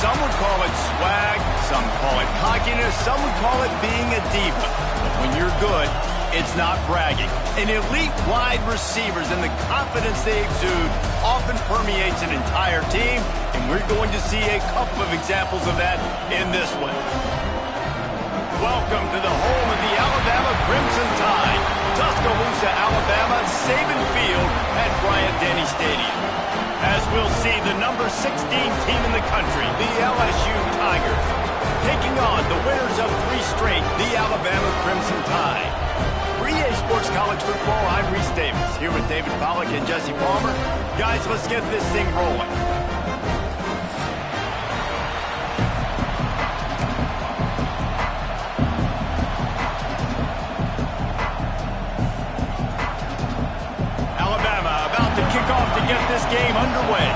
Some would call it swag, some call it cockiness, some would call it being a diva. But when you're good, it's not bragging. And elite wide receivers and the confidence they exude often permeates an entire team, and we're going to see a couple of examples of that in this one. Welcome to the home of the Alabama Crimson Tide, Tuscaloosa, Alabama, Saban Field at Bryant-Denny Stadium. As we'll see, the number 16 team in the country, the LSU Tigers, taking on the winners of 3 straight, the Alabama Crimson Tide. For EA Sports College Football, I'm Reese Davis, here with David Pollack and Jesse Palmer. Guys, let's get this thing rolling. To get this game underway.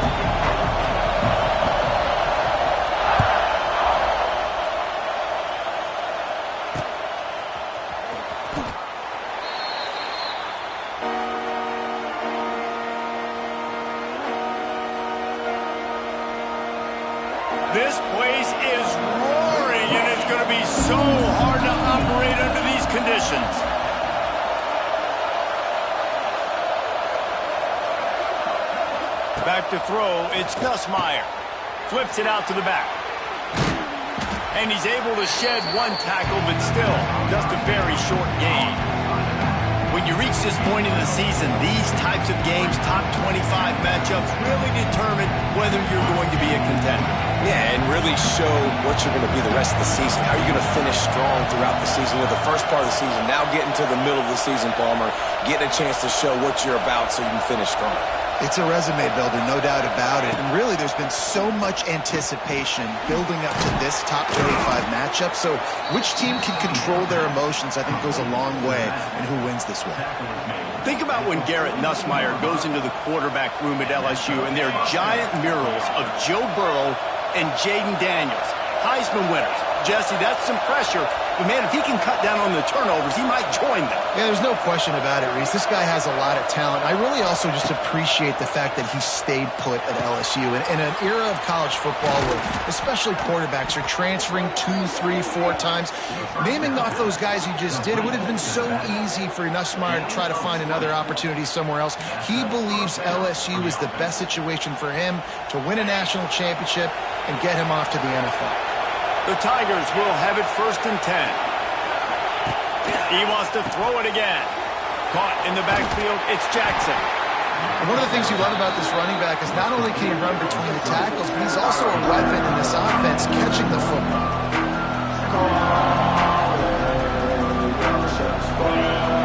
This place is roaring, and it's going to be so hard to operate under these conditions. Back to throw, it's Nussmeier. Flips it out to the back. And he's able to shed 1 tackle, but still, just a very short gain. When you reach this point in the season, these types of games, top 25 matchups, really determine whether you're going to be a contender. Yeah, and really show what you're going to be the rest of the season. How are you going to finish strong throughout the season with the first part of the season, now getting to the middle of the season, Palmer, getting a chance to show what you're about so you can finish strong. It's a resume builder, no doubt about it. And really, there's been so much anticipation building up to this top 25 matchup. So which team can control their emotions, I think, goes a long way in who wins this one. Think about when Garrett Nussmeier goes into the quarterback room at LSU, and there are giant murals of Joe Burrow and Jaden Daniels, Heisman winners. Jesse, that's some pressure. But, man, if he can cut down on the turnovers, he might join them. Yeah, there's no question about it, Reese. This guy has a lot of talent. I really also just appreciate the fact that he stayed put at LSU. In an era of college football where especially quarterbacks are transferring 2, 3, 4 times, naming off those guys you just did, it would have been so easy for Nussmeier to try to find another opportunity somewhere else. He believes LSU is the best situation for him to win a national championship and get him off to the NFL. The Tigers will have it 1st and 10. He wants to throw it again. Caught in the backfield, it's Jackson. And one of the things you love about this running back is not only can he run between the tackles, but he's also a weapon in this offense catching the football.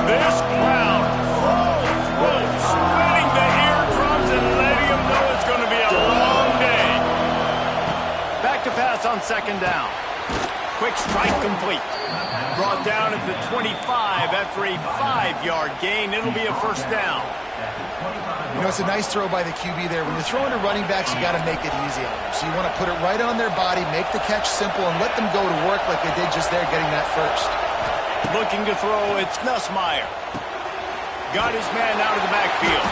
This crowd full throat, splitting the eardrums and letting him know it's going to be a long day. Back to pass on 2nd down. Quick strike complete. Brought down at the 25 after a 5-yard gain. It'll be a 1st down. You know, it's a nice throw by the QB there. When you're throwing to running backs, you got to make it easy on them. So you want to put it right on their body, make the catch simple, and let them go to work like they did just there, getting that first. Looking to throw, it's Nussmeier. Got his man out of the backfield.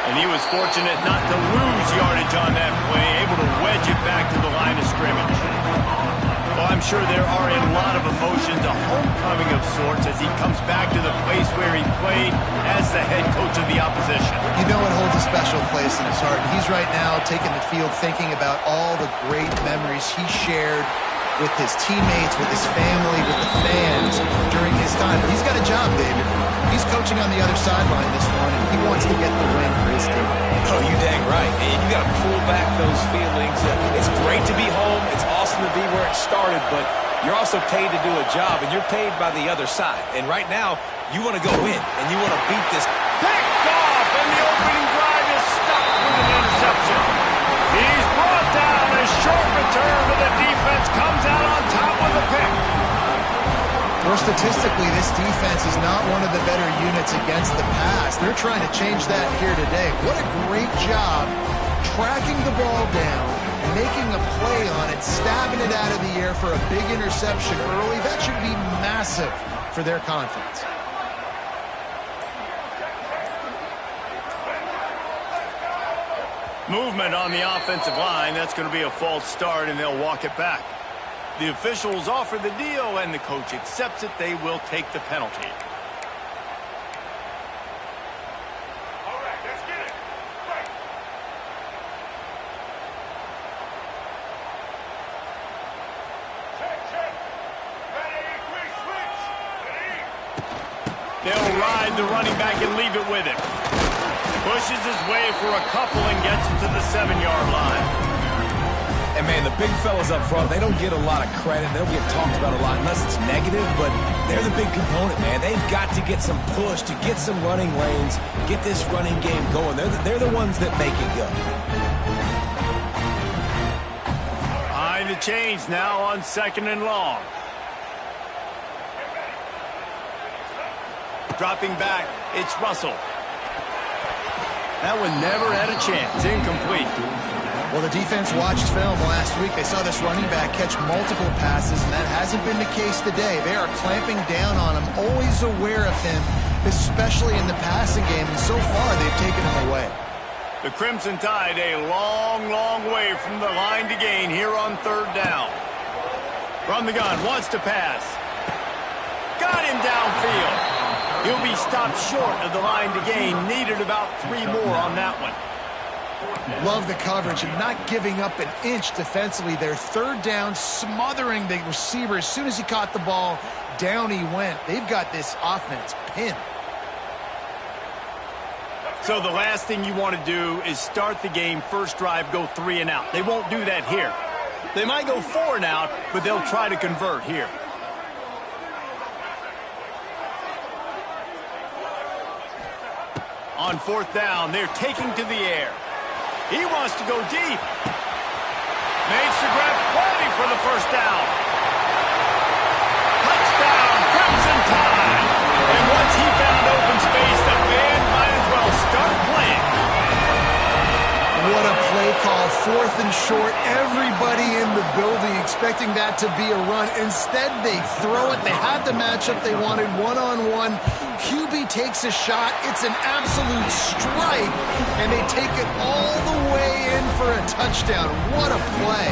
And he was fortunate not to lose yardage on that play, able to wedge it back to the line of scrimmage. Well, I'm sure there are a lot of emotions, a homecoming of sorts as he comes back to the place where he played as the head coach of the opposition. You know it holds a special place in his heart. He's right now taking the field thinking about all the great memories he shared with his teammates, with his family, with the fans during his time. He's got a job, David. He's coaching on the other sideline this morning. He wants to get the win for his team. Oh, you dang right. And you got to pull back those feelings. It's great to be home. It's awesome to be where it started, but you're also paid to do a job, and you're paid by the other side. And right now, you want to go in, and you want to beat this. Picked off, and the opening drive is stopped with an interception. He's brought down. A short return, but the defense comes out on top with a pick. Well, statistically, this defense is not one of the better units against the pass. They're trying to change that here today. What a great job tracking the ball down, making a play on it, stabbing it out of the air for a big interception early. That should be massive for their confidence. Movement on the offensive line. That's going to be a false start, and they'll walk it back. The officials offer the deal, and the coach accepts it. They will take the penalty. All right, let's get it. Right. Check. Ready, quick switch. Ready. They'll ride the running back and leave it with him. Pushes his way for a couple and gets him to the 7-yard line. And, man, the big fellas up front, they don't get a lot of credit. They don't get talked about a lot unless it's negative, but they're the big component, man. They've got to get some push, to get some running lanes, get this running game going. They're the ones that make it go. Behind the chains now on 2nd and long. Dropping back, it's Russell. That one never had a chance. Incomplete. Well, the defense watched film last week. They saw this running back catch multiple passes, and that hasn't been the case today. They are clamping down on him, always aware of him, especially in the passing game, and so far they've taken him away. The Crimson Tide a long, long way from the line to gain here on 3rd down. From the gun, wants to pass. Got him downfield. He'll be stopped short of the line to gain. Needed about 3 more on that one. Love the coverage and not giving up an inch defensively. Their 3rd down, smothering the receiver. As soon as he caught the ball, down he went. They've got this offense pinned. So the last thing you want to do is start the game, first drive, go 3 and out. They won't do that here. They might go 4 and out, but they'll try to convert here. On 4th down, they're taking to the air. He wants to go deep. Makes the grab, plenty for the 1st down. Touchdown, Crimson Tide. And once he found open space, the band might as well start playing. What a play call, 4th and short. Everybody in the building expecting that to be a run. Instead, they throw it. They had the matchup they wanted, one-on-one. QB takes a shot. It's an absolute strike, and they take it all the way in for a touchdown. What a play.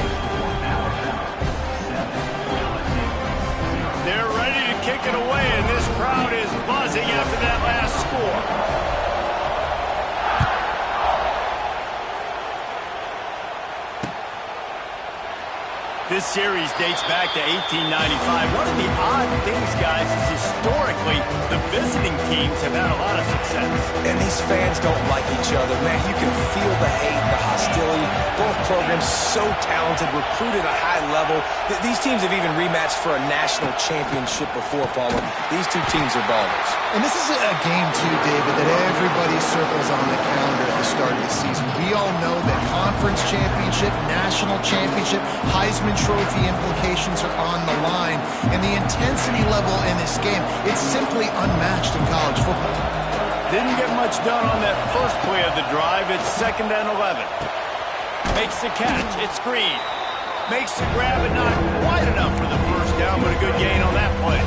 They're ready to kick it away, and this crowd is buzzing after that last score. This series dates back to 1895. One of the odd things, guys, is historically the visiting teams have had a lot of success. And these fans don't like each other, man. You can feel the hate, the hostility. Both programs so talented, recruited at a high level. These teams have even rematched for a national championship before, Paul. These two teams are ballers. And this is a game, too, David, that everybody circles on the calendar at the start of the season. We all know that conference championship, national championship, Heisman Trophy implications are on the line. And the intensity level in this game, it's simply unmatched in college football. Didn't get much done on that first play of the drive. It's 2nd and 11. Makes the catch. It's Green. Makes the grab and not quite enough for the 1st down, but a good gain on that play.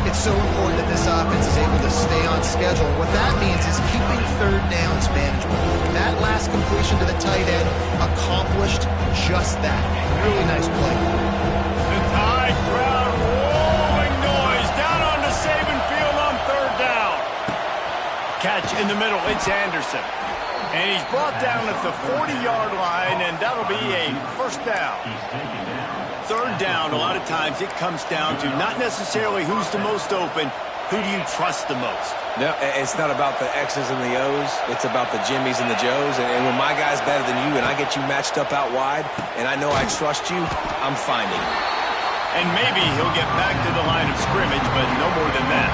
It's so important that this offense is able to stay on schedule. What that means is keeping 3rd downs manageable. That last completion to the tight end accomplished just that. Really nice play. The Tide crowd rolling noise down onto Saban Field on 3rd down. Catch in the middle. It's Anderson. And he's brought down at the 40-yard line, and that'll be a 1st down. 3rd down, a lot of times it comes down to not necessarily who's the most open, who do you trust the most? No, it's not about the X's and the O's. It's about the Jimmies and the Joes. And when my guy's better than you and I get you matched up out wide and I know I trust you, I'm finding it. And maybe he'll get back to the line of scrimmage, but no more than that.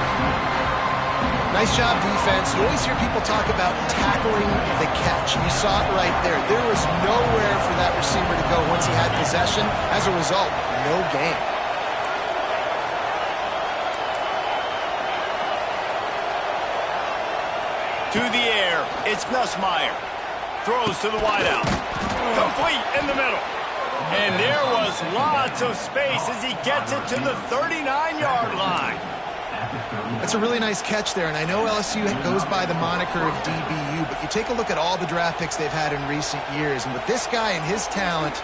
Nice job, defense. You always hear people talk about tackling the catch. You saw it right there. There was nowhere for that receiver to go once he had possession. As a result, no gain. To the air, it's Nussmeier. Throws to the wideout. Complete in the middle. And there was lots of space as he gets it to the 39-yard line. That's a really nice catch there, and I know LSU goes by the moniker of DBU, but you take a look at all the draft picks they've had in recent years, and with this guy and his talent,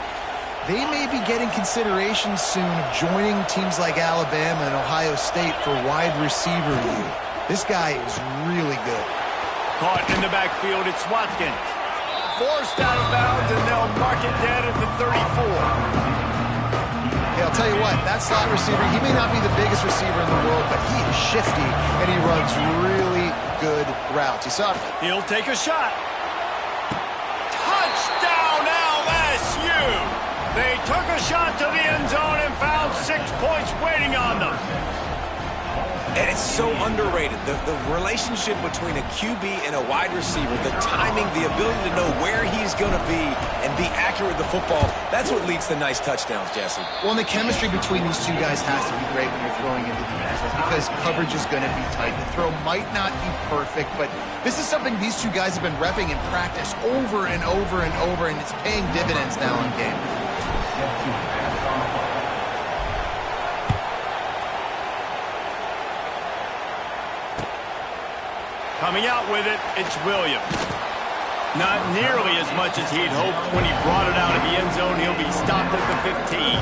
they may be getting consideration soon of joining teams like Alabama and Ohio State for wide receiver league. This guy is really good. Caught in the backfield, it's Watkins. Forced out of bounds, and they'll mark it down at the 34. Hey, I'll tell you what, that slot receiver, he may not be the biggest receiver in the world, but he is shifty, and he runs really good routes. You saw it. He'll take a shot. Touchdown, LSU! They took a shot to the end zone and found 6 points waiting on them. And it's so underrated. The relationship between a QB and a wide receiver, the timing, the ability to know where he's going to be and be accurate with the football, that's what leads to nice touchdowns, Jesse. Well, and the chemistry between these two guys has to be great when you're throwing into the end zone because coverage is going to be tight. The throw might not be perfect, but this is something these two guys have been repping in practice over and over and over, and it's paying dividends now in game. Coming out with it, it's Williams. Not nearly as much as he'd hoped when he brought it out of the end zone. He'll be stopped at the 15.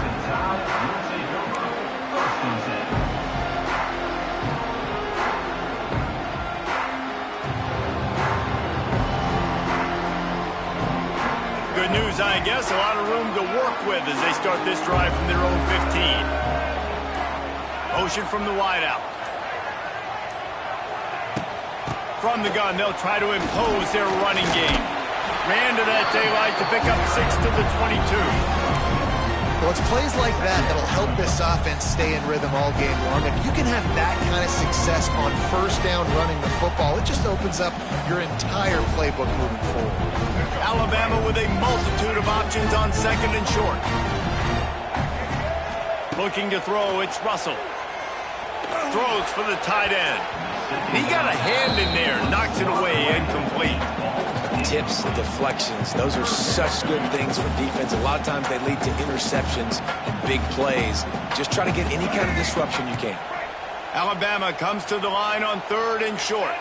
Good news, I guess. A lot of room to work with as they start this drive from their own 15. Motion from the wideout. From the gun, they'll try to impose their running game. Ran to that daylight to pick up 6 to the 22. Well, it's plays like that that'll help this offense stay in rhythm all game long. If you can have that kind of success on first down running the football, it just opens up your entire playbook moving forward. Alabama with a multitude of options on second and short. Looking to throw, it's Russell. Throws for the tight end. He got a hand in there, knocks it away, incomplete. Tips, deflections, those are such good things for defense. A lot of times they lead to interceptions and big plays. Just try to get any kind of disruption you can. Alabama comes to the line on third and short.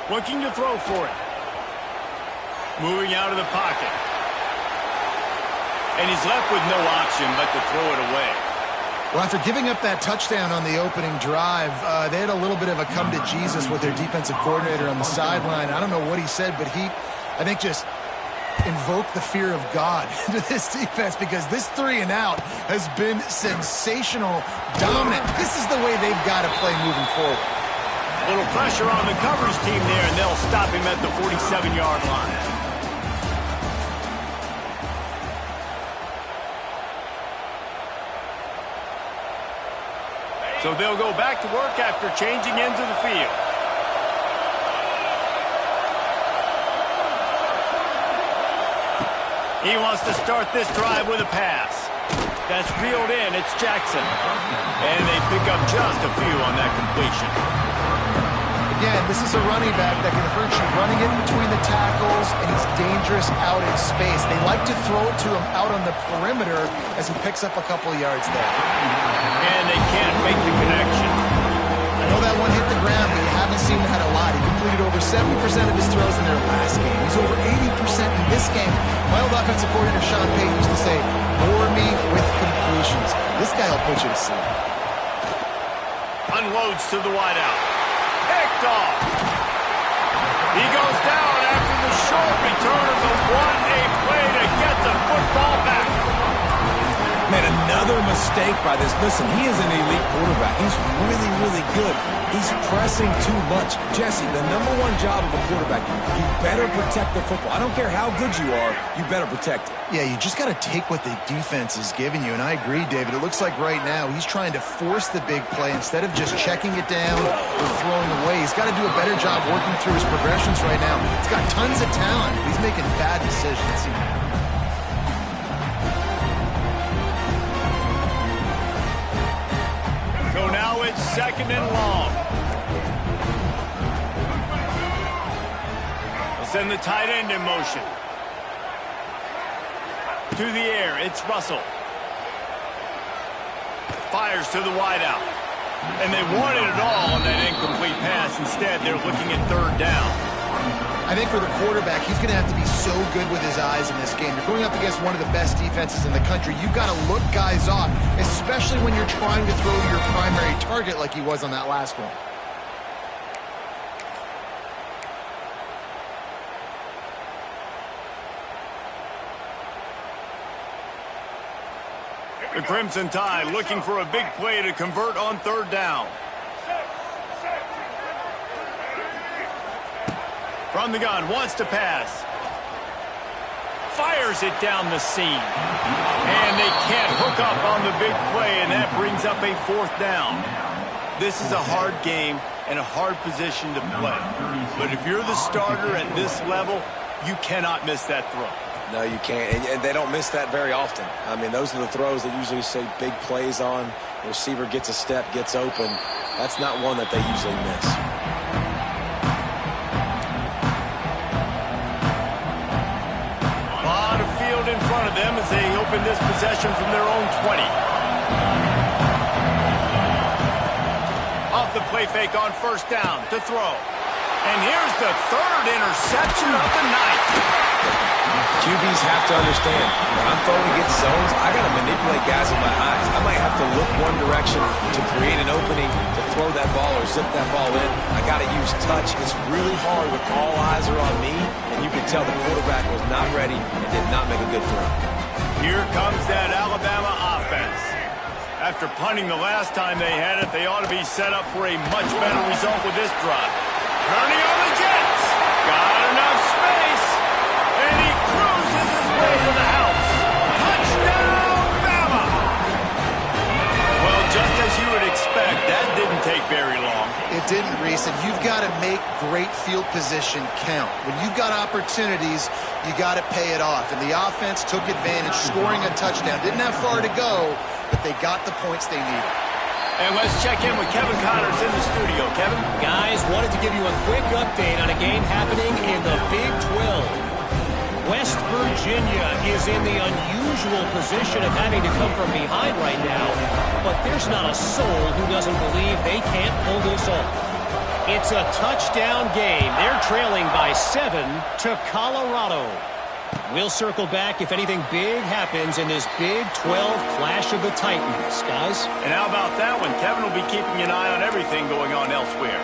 Looking to throw for it. Moving out of the pocket. And he's left with no option but to throw it away. Well, after giving up that touchdown on the opening drive, they had a little bit of a come to Jesus with their defensive coordinator on the sideline. I don't know what he said, but he, I think, just invoked the fear of God into this defense because this 3 and out has been sensational, dominant. This is the way they've got to play moving forward. A little pressure on the coverage team there, and they'll stop him at the 47-yard line. So they'll go back to work after changing into the field. He wants to start this drive with a pass. That's reeled in. It's Jackson. And they pick up just a few on that completion. Again, this is a running back that can hurt you running in between the tackles, and he's dangerous out in space. They like to throw it to him out on the perimeter as he picks up a couple of yards there. And they can't make the connection. I know that one hit the ground, but you haven't seen that a lot. He completed over 70% of his throws in their last game. He's over 80% in this game. My old offensive coordinator, Sean Payton, used to say, bore me with completions. This guy will put you to sleep. Unloads to the wideout. Picked off. He goes down after the short return, but what a play to get the football back. Man, another mistake by this. Listen, he is an elite quarterback. He's really, really good. He's pressing too much. Jesse, the #1 job of a quarterback, you better protect the football. I don't care how good you are, you better protect it. Yeah, you just got to take what the defense is giving you, and I agree, David. It looks like right now he's trying to force the big play instead of just checking it down or throwing away. He's got to do a better job working through his progressions right now. He's got tons of talent. He's making bad decisions. So now it's second and long. They'll send the tight end in motion. To the air, it's Russell. Fires to the wideout. And they wanted it all on that incomplete pass. Instead, they're looking at third down. I think for the quarterback, he's going to have to be so good with his eyes in this game. You're going up against one of the best defenses in the country. You've got to look guys off, especially when you're trying to throw to your primary target like he was on that last one. The Crimson Tide looking for a big play to convert on third down. From the gun, wants to pass. Fires it down the seam. And they can't hook up on the big play, and that brings up a fourth down. This is a hard game and a hard position to play. But if you're the starter at this level, you cannot miss that throw. No, you can't, and they don't miss that very often. I mean, those are the throws that usually say big plays on. The receiver gets a step, gets open. That's not one that they usually miss. A lot of field in front of them as they open this possession from their own 20. Off the play fake on first down to throw. And here's the third interception of the night. QBs have to understand, when I'm throwing against zones, I got to manipulate guys with my eyes. I might have to look one direction to create an opening to throw that ball or zip that ball in. I got to use touch. It's really hard when all eyes are on me, and you can tell the quarterback was not ready and did not make a good throw. Here comes that Alabama offense. After punting the last time they had it, they ought to be set up for a much better result with this drive. Turning on the Jets. Got enough space. And he cruises his way to the house. Touchdown, Bama! Well, just as you would expect, that didn't take very long. It didn't, Reese, and you've got to make great field position count. When you've got opportunities, you got to pay it off. And the offense took advantage, scoring a touchdown. Didn't have far to go, but they got the points they needed. And let's check in with Kevin Connors in the studio. Kevin? Guys, wanted to give you a quick update on a game happening in the Big 12. West Virginia is in the unusual position of having to come from behind right now, but there's not a soul who doesn't believe they can't pull this off. It's a touchdown game. They're trailing by 7 to Colorado. We'll circle back if anything big happens in this Big 12 Clash of the Titans, guys. And how about that one? Kevin will be keeping an eye on everything going on elsewhere.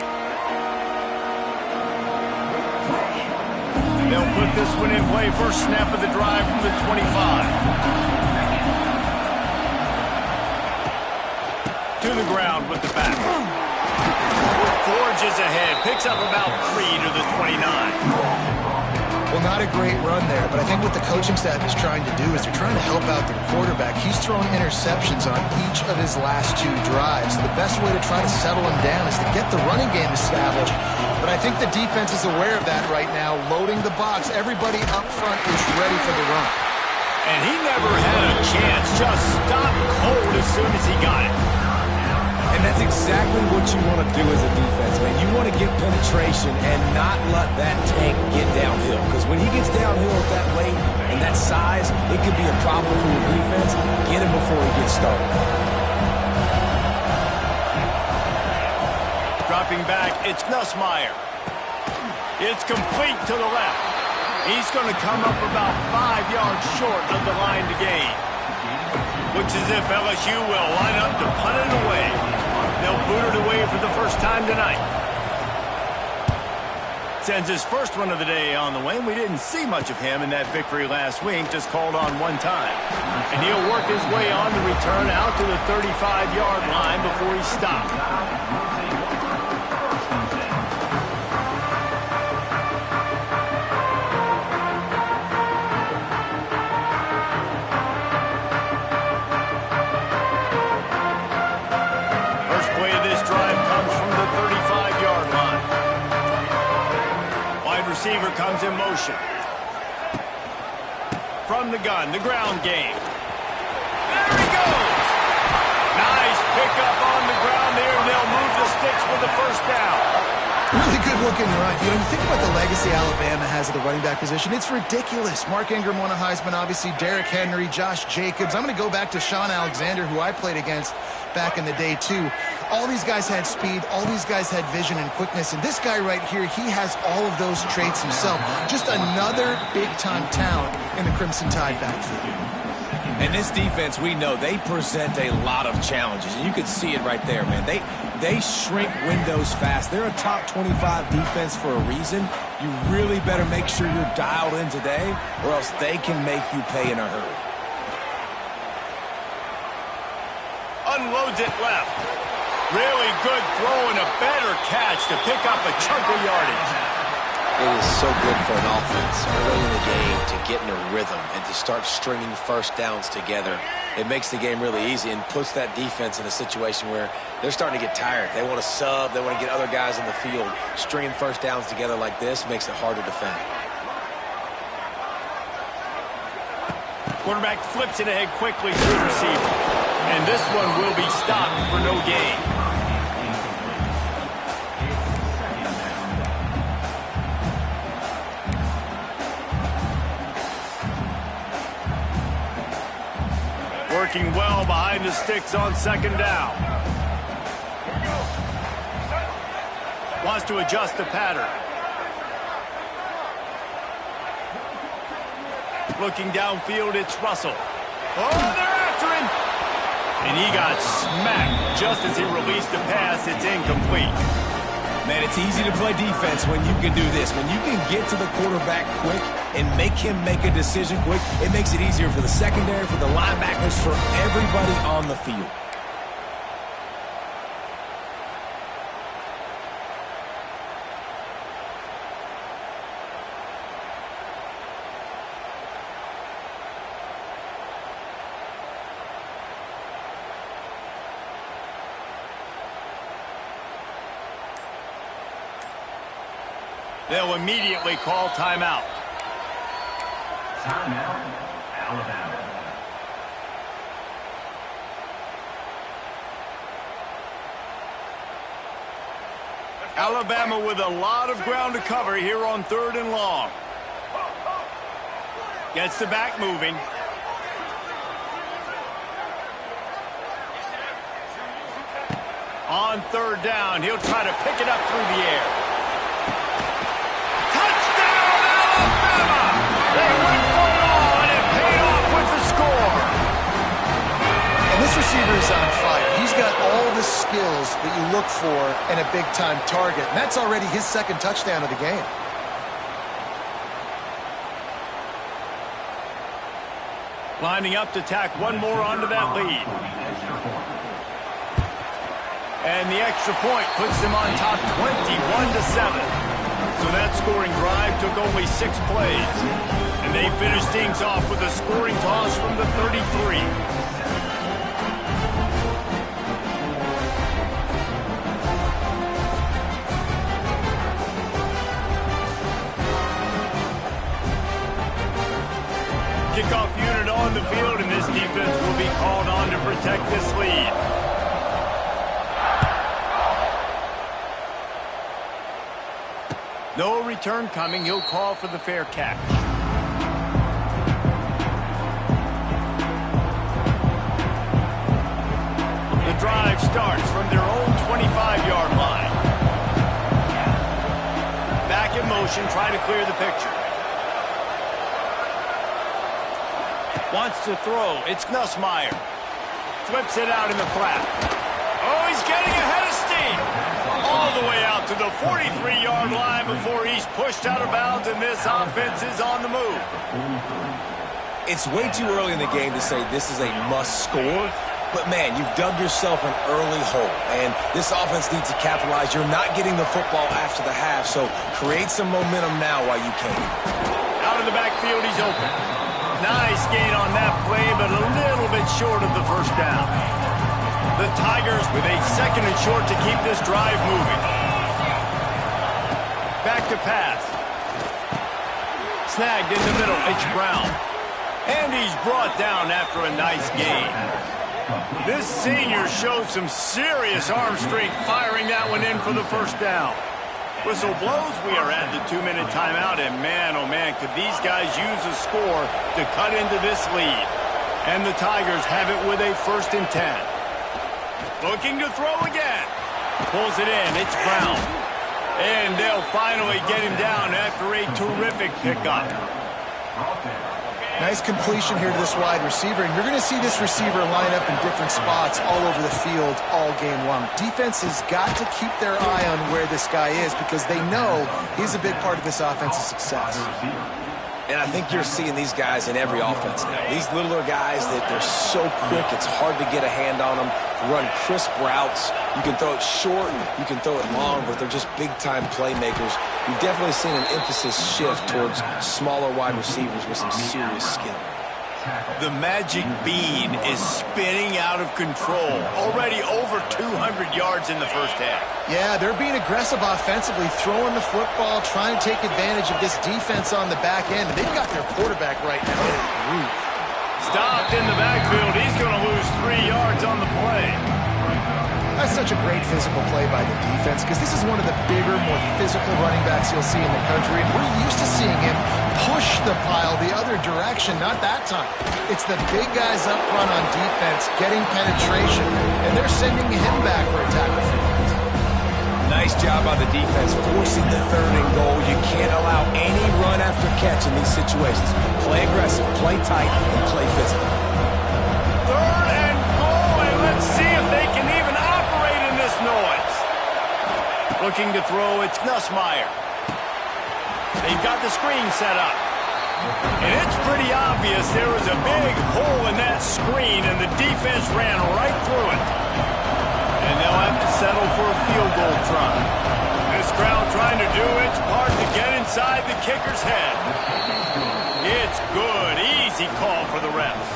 They'll put this one in play. First snap of the drive from the 25. To the ground with the back. Forges ahead. Picks up about 3 to the 29. Well, not a great run there, but I think what the coaching staff is trying to do is they're trying to help out their quarterback. He's throwing interceptions on each of his last 2 drives. The best way to try to settle him down is to get the running game established. But I think the defense is aware of that right now, loading the box. Everybody up front is ready for the run. And he never had a chance. Just stopped cold as soon as he got it. And that's exactly what you want to do as a defense, man. You want to get penetration and not let that tank get downhill. Because when he gets downhill at that late and that size, it could be a problem for your defense. Get him before he gets started. Dropping back, it's Nussmeier. It's complete to the left. He's going to come up about 5 yards short of the line to gain. Looks as if LSU will line up to punt it away. They'll boot it away for the first time tonight. Sends his first one of the day on the way. We didn't see much of him in that victory last week, just called on one time. And he'll work his way on the return out to the 35-yard line before he stopped. Receiver comes in motion. From the gun, the ground game. There he goes! Nice pickup on the ground there, and they'll move the sticks for the first down. Really good good-looking run. You know, you think about the legacy Alabama has at the running back position. It's ridiculous. Mark Ingram won a Heisman, obviously. Derrick Henry, Josh Jacobs. I'm going to go back to Sean Alexander, who I played against back in the day, too. All these guys had speed. All these guys had vision and quickness. And this guy right here, he has all of those traits himself. Just another big-time talent in the Crimson Tide backfield. And this defense, we know, they present a lot of challenges. And you can see it right there, man. They shrink windows fast. They're a top 25 defense for a reason. You really better make sure you're dialed in today, or else they can make you pay in a hurry. Unloads it left. Really good throw and a better catch to pick up a chunk of yardage. It is so good for an offense early in the game to get in a rhythm and to start stringing first downs together. It makes the game really easy and puts that defense in a situation where they're starting to get tired. They want to sub. They want to get other guys in the field. Stringing first downs together like this makes it hard to defend. Quarterback flips it ahead quickly to the receiver. And this one will be stopped for no gain. Working well behind the sticks on second down. Wants to adjust the pattern. Looking downfield, it's Russell. Oh, they're after him! And he got smacked just as he released the pass. It's incomplete. Man, it's easy to play defense when you can do this. When you can get to the quarterback quick and make him make a decision quick, it makes it easier for the secondary, for the linebackers, for everybody on the field. They'll immediately call timeout. Timeout, Alabama. Alabama with a lot of ground to cover here on 3rd and long. Gets the back moving. On 3rd down, he'll try to pick it up through the air. They went for it all, and it paid off with the score. And this receiver is on fire. He's got all the skills that you look for in a big-time target. And that's already his 2nd touchdown of the game. Lining up to tack one more onto that lead. And the extra point puts them on top 21-7. So that scoring drive took only 6 plays. And they finished things off with a scoring toss from the 33. Kickoff unit on the field, and this defense will be called on to protect this lead. No return coming. He'll call for the fair catch. The drive starts from their own 25-yard line. Back in motion, try to clear the picture. Wants to throw. It's Nussmeier. Flips it out in the flat. Oh, he's getting ahead of steam. All the way out to the 43-yard line before he's pushed out of bounds, and this offense is on the move. It's way too early in the game to say this is a must score, but man, you've dug yourself an early hole, and this offense needs to capitalize. You're not getting the football after the half, so create some momentum now while you can. Out of the backfield, he's open. Nice gain on that play, but a little bit short of the first down. The Tigers with a 2nd and short to keep this drive moving. Back to pass. Snagged in the middle. It's Brown. And he's brought down after a nice gain. This senior showed some serious arm strength firing that one in for the first down. Whistle blows, we are at the 2-minute timeout, and man, oh man, could these guys use a score to cut into this lead. And the Tigers have it with a 1st and 10. Looking to throw again. Pulls it in, it's Brown. And they'll finally get him down after a terrific pickup. Nice completion here to this wide receiver, and you're going to see this receiver line up in different spots all over the field all game long. Defense has got to keep their eye on where this guy is because they know he's a big part of this offense's success. And I think you're seeing these guys in every offense now. These littler guys that they're so quick, it's hard to get a hand on them, run crisp routes. You can throw it short, you can throw it long, but they're just big-time playmakers. You've definitely seen an emphasis shift towards smaller wide receivers with some serious skill. The magic bean is spinning out of control. Already over 200 yards in the first half. Yeah, they're being aggressive offensively, throwing the football, trying to take advantage of this defense on the back end. They've got their quarterback right now in a groove. Stopped in the backfield. He's going to lose 3 yards on the play. That's such a great physical play by the defense because this is one of the bigger, more physical running backs you'll see in the country. And we're used to seeing him push the pile the other direction, not that time. It's the big guys up front on defense getting penetration, and they're sending him back for a tackle for loss. Nice job by the defense forcing the 3rd and goal. You can't allow any run after catch in these situations. Play aggressive, play tight, and play physical. 3rd and goal, and let's see if they can even operate in this noise. Looking to throw, it's Nussmeier. They've got the screen set up. And it's pretty obvious there was a big hole in that screen, and the defense ran right through it. And they'll have to settle for a field goal try. This crowd trying to do its part to get inside the kicker's head. It's good. Easy call for the refs.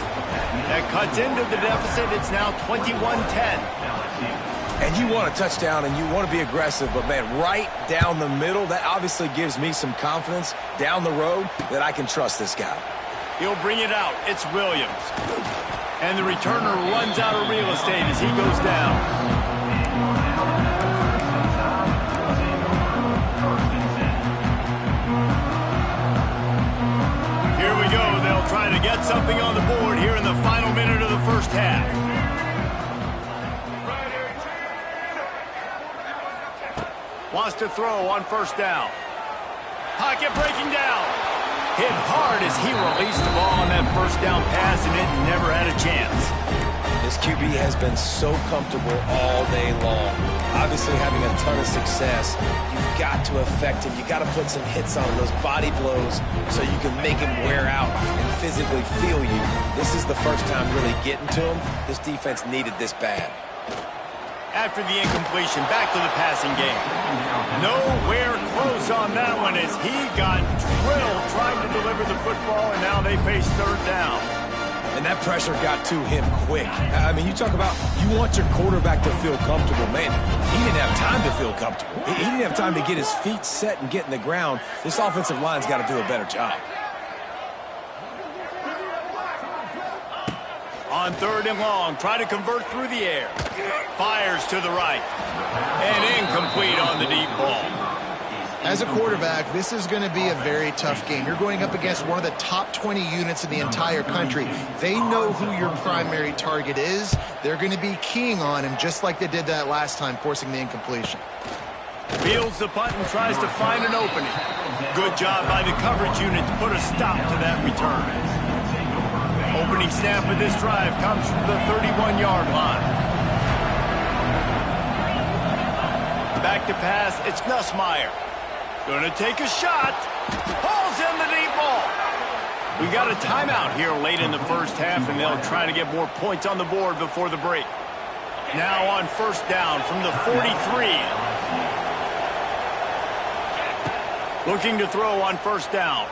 That cuts into the deficit. It's now 21-10. And you want a touchdown and you want to be aggressive, but man, right down the middle, that obviously gives me some confidence down the road that I can trust this guy. He'll bring it out. It's Williams. And the returner runs out of real estate as he goes down. Here we go. They'll try to get something on the board here in the final minute of the first half. Wants to throw on 1st down. Pocket breaking down. Hit hard as he released the ball on that 1st down pass, and it never had a chance. This QB has been so comfortable all day long. Obviously having a ton of success. You've got to affect him. You've got to put some hits on him, those body blows, so you can make him wear out and physically feel you. This is the first time really getting to him. This defense needed this bad. After the incompletion, back to the passing game. Nowhere close on that one as he got drilled trying to deliver the football, and now they face 3rd down. And that pressure got to him quick. I mean, you talk about you want your quarterback to feel comfortable. Man, he didn't have time to feel comfortable. He didn't have time to get his feet set and get in the ground. This offensive line's got to do a better job. On 3rd and long, try to convert through the air. Fires to the right. And incomplete on the deep ball. As a quarterback, this is going to be a very tough game. You're going up against one of the top 20 units in the entire country. They know who your primary target is. They're going to be keying on him just like they did that last time, forcing the incompletion. Fields the punt and tries to find an opening. Good job by the coverage unit to put a stop to that return. Opening snap of this drive comes from the 31-yard line. Back to pass, it's Nussmeier. Gonna take a shot. Pulls in the deep ball. We got a timeout here late in the first half, and they'll try to get more points on the board before the break. Now on 1st down from the 43. Looking to throw on 1st down.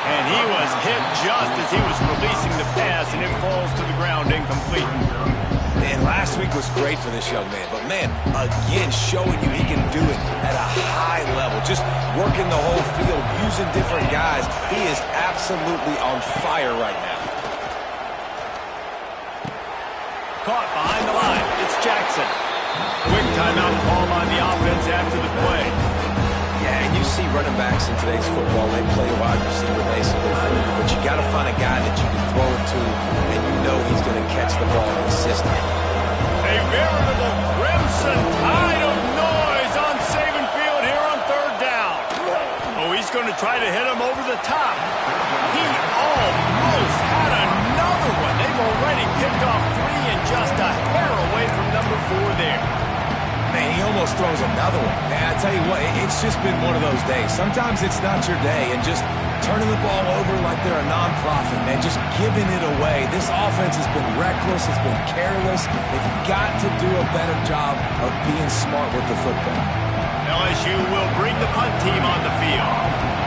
And he was hit just as he was releasing the pass, and it falls to the ground incomplete. Man, last week was great for this young man. But, man, again, showing you he can do it at a high level. Just working the whole field, using different guys. He is absolutely on fire right now. Caught behind the line. It's Jackson. Quick timeout call on the offense after the play. Yeah, and you see running backs in today's football, they play wide receiver basically for you, but you got to find a guy that you can throw it to, and you know he's going to catch the ball consistently. A veritable crimson tide of noise on Saban Field here on third down. Oh, he's going to try to hit him over the top. He almost had another one. They've already picked off 3 and just a hair away from number 4 there. Man, he almost throws another one. Man, I tell you what, it's just been one of those days. Sometimes it's not your day, and just turning the ball over like they're a nonprofit, man, just giving it away. This offense has been reckless. It's been careless. They've got to do a better job of being smart with the football. LSU will bring the punt team on the field.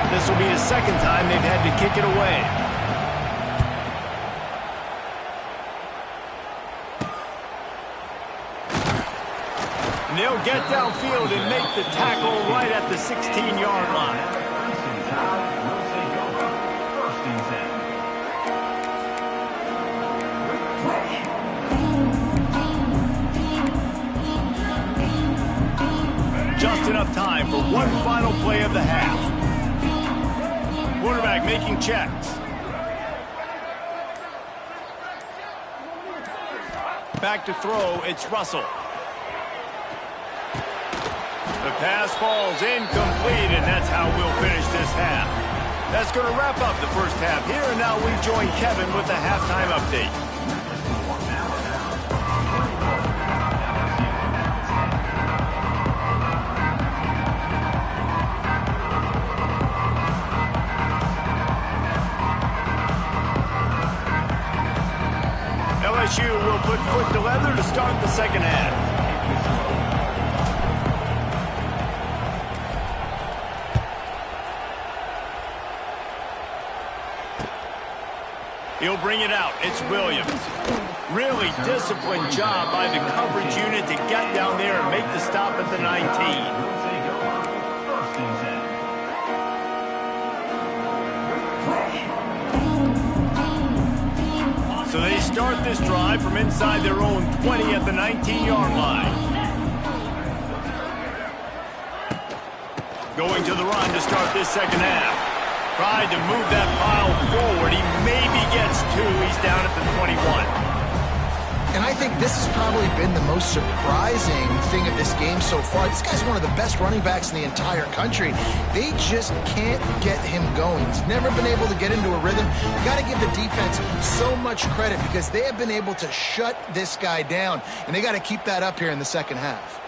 This will be the second time they've had to kick it away. And they'll get downfield and make the tackle right at the 16-yard line. Just enough time for one final play of the half. Quarterback making checks. Back to throw, it's Russell. The pass falls incomplete, and that's how we'll finish this half. That's going to wrap up the first half here, and now we join Kevin with the halftime update. LSU will put foot to leather to start the second half. He'll bring it out. It's Williams. Really disciplined job by the coverage unit to get down there and make the stop at the 19. So they start this drive from inside their own 20 at the 19-yard line. Going to the run to start this second half. Tried to move that pile forward. He maybe gets 2. He's down at the 21. And I think this has probably been the most surprising thing of this game so far. This guy's one of the best running backs in the entire country. They just can't get him going. He's never been able to get into a rhythm. Got to give the defense so much credit because they have been able to shut this guy down. And they got to keep that up here in the second half.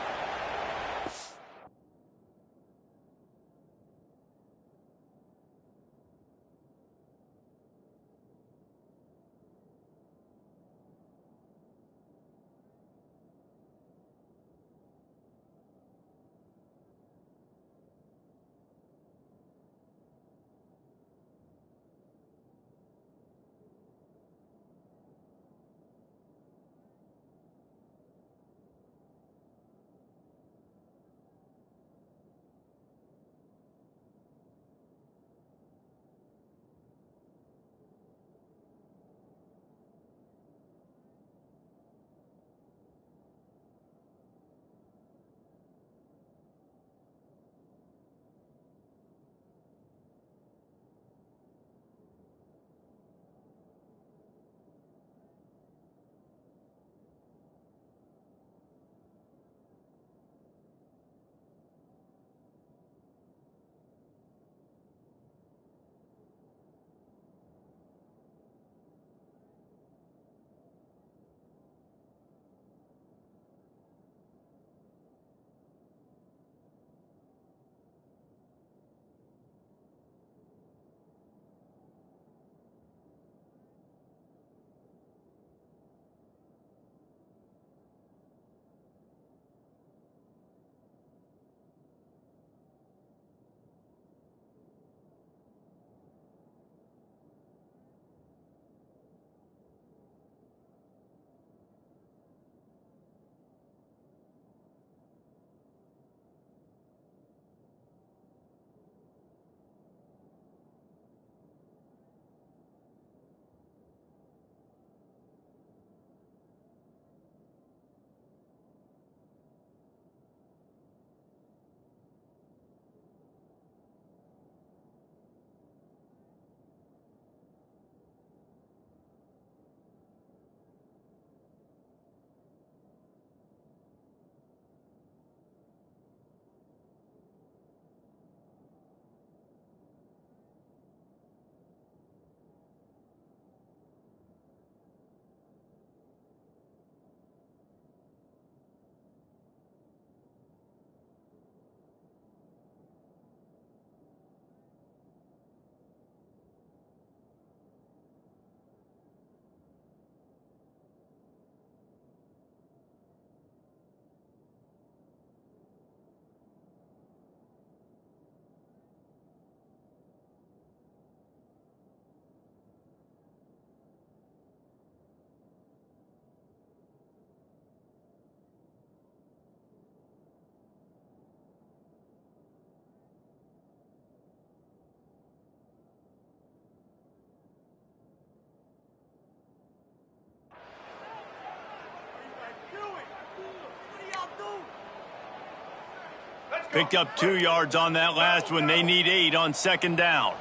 Picked up 2 yards on that last one. They need 8 on second down.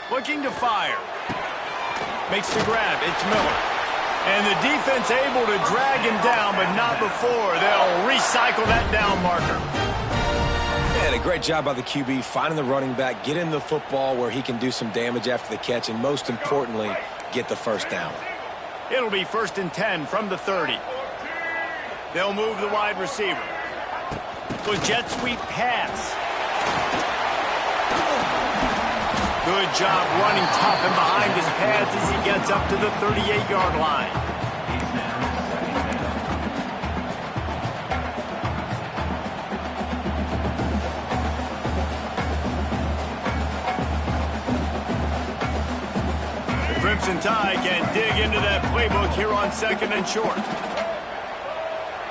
Looking to fire. Makes the grab. It's Miller. And the defense able to drag him down, but not before. They'll recycle that down marker. And a great job by the QB finding the running back, get him the football where he can do some damage after the catch, and most importantly, get the first down. It'll be 1st and 10 from the 30. They'll move the wide receiver. With jet sweep pass. Good job running tough and behind his pads as he gets up to the 38-yard line. The Crimson Tide can dig into that playbook here on 2nd and short.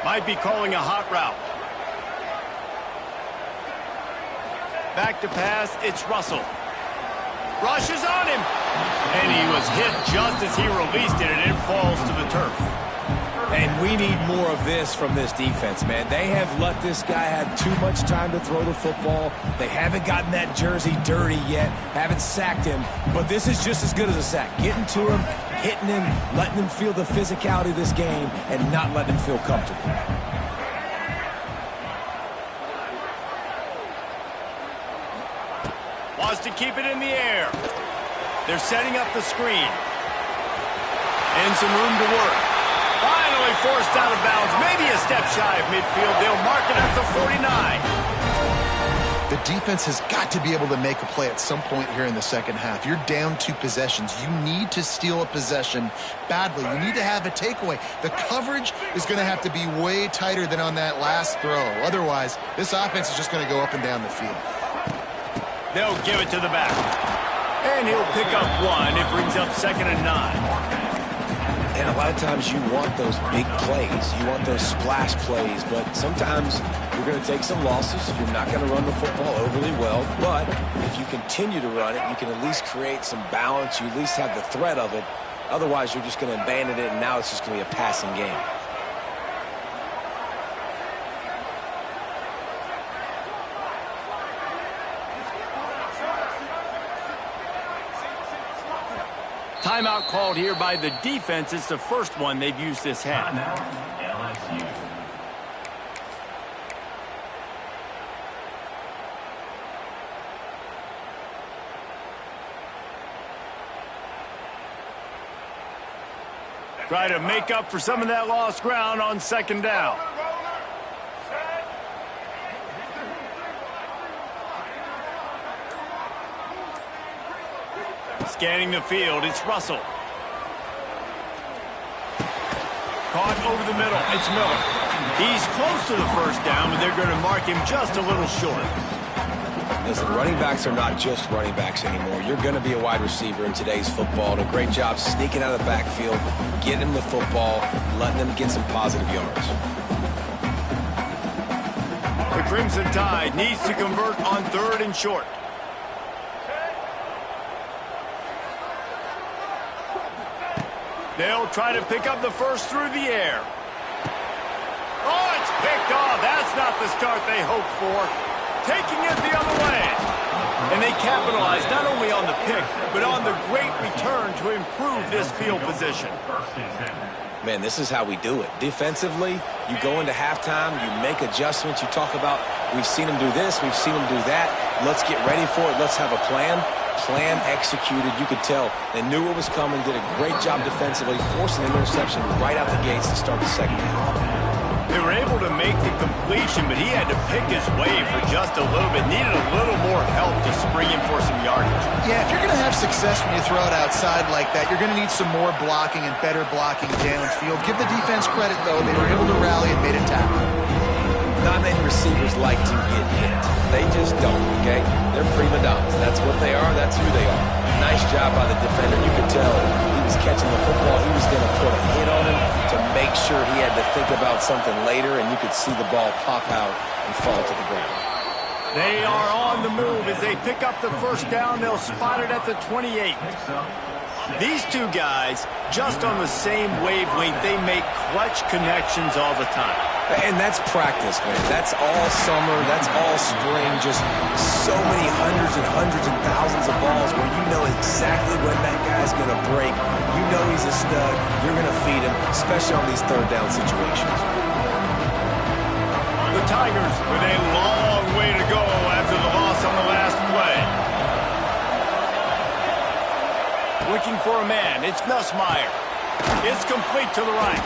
Might be calling a hot route. Back to pass, it's Russell. Rushes on him. And he was hit just as he released it, and it falls to the turf. And we need more of this from this defense, man. They have let this guy have too much time to throw the football. They haven't gotten that jersey dirty yet, haven't sacked him. But this is just as good as a sack. Getting to him, hitting him, letting him feel the physicality of this game, and not letting him feel comfortable. Wants to keep it in the air. They're setting up the screen. And some room to work. Finally forced out of bounds. Maybe a step shy of midfield. They'll mark it at the 49. The defense has got to be able to make a play at some point here in the second half. You're down 2 possessions. You need to steal a possession badly. You need to have a takeaway. The coverage is going to have to be way tighter than on that last throw. Otherwise, this offense is just going to go up and down the field. They'll give it to the back. And he'll pick up 1. It brings up 2nd and 9. And a lot of times you want those big plays. You want those splash plays. But sometimes you're going to take some losses. You're not going to run the football overly well. But if you continue to run it, you can at least create some balance. You at least have the threat of it. Otherwise, you're just going to abandon it, and now it's just going to be a passing game. Timeout called here by the defense. It's the first one they've used this half. LSU. Try to make up for some of that lost ground on 2nd down. Scanning the field, it's Russell. Caught over the middle, it's Miller. He's close to the first down, but they're going to mark him just a little short. Listen, running backs are not just running backs anymore. You're going to be a wide receiver in today's football. And a great job sneaking out of the backfield, getting him the football, letting them get some positive yards. The Crimson Tide needs to convert on 3rd and short. They'll try to pick up the first through the air. Oh, it's picked off. That's not the start they hoped for. Taking it the other way. And they capitalize not only on the pick, but on the great return to improve this field position. Man, this is how we do it. Defensively, you go into halftime, you make adjustments. You talk about, we've seen them do this, we've seen them do that. Let's get ready for it. Let's have a plan. Plan executed. You could tell they knew what was coming, did a great job defensively, forcing an interception right out the gates to start the second half. They were able to make the completion, but he had to pick his way for just a little bit. Needed a little more help to spring him for some yardage. Yeah, if you're going to have success when you throw it outside like that, you're going to need some more blocking and better blocking downfield. Give the defense credit, though. They were able to rally and made a tackle. Not many receivers like to get hit. They just don't, okay? They're prima donnas. That's what they are. That's who they are. Nice job by the defender. You could tell he was catching the football. He was going to put a hit on him to make sure he had to think about something later, and you could see the ball pop out and fall to the ground. They are on the move as they pick up the first down. They'll spot it at the 28. These two guys, just on the same wavelength, they make clutch connections all the time. And that's practice, man. That's all summer. That's all spring. Just so many hundreds and thousands of balls where you know exactly when that guy's going to break. You know he's a stud. You're going to feed him, especially on these third down situations. The Tigers with a long way to go after the loss on the last play. Looking for a man. It's Nussmeier. It's complete to the right.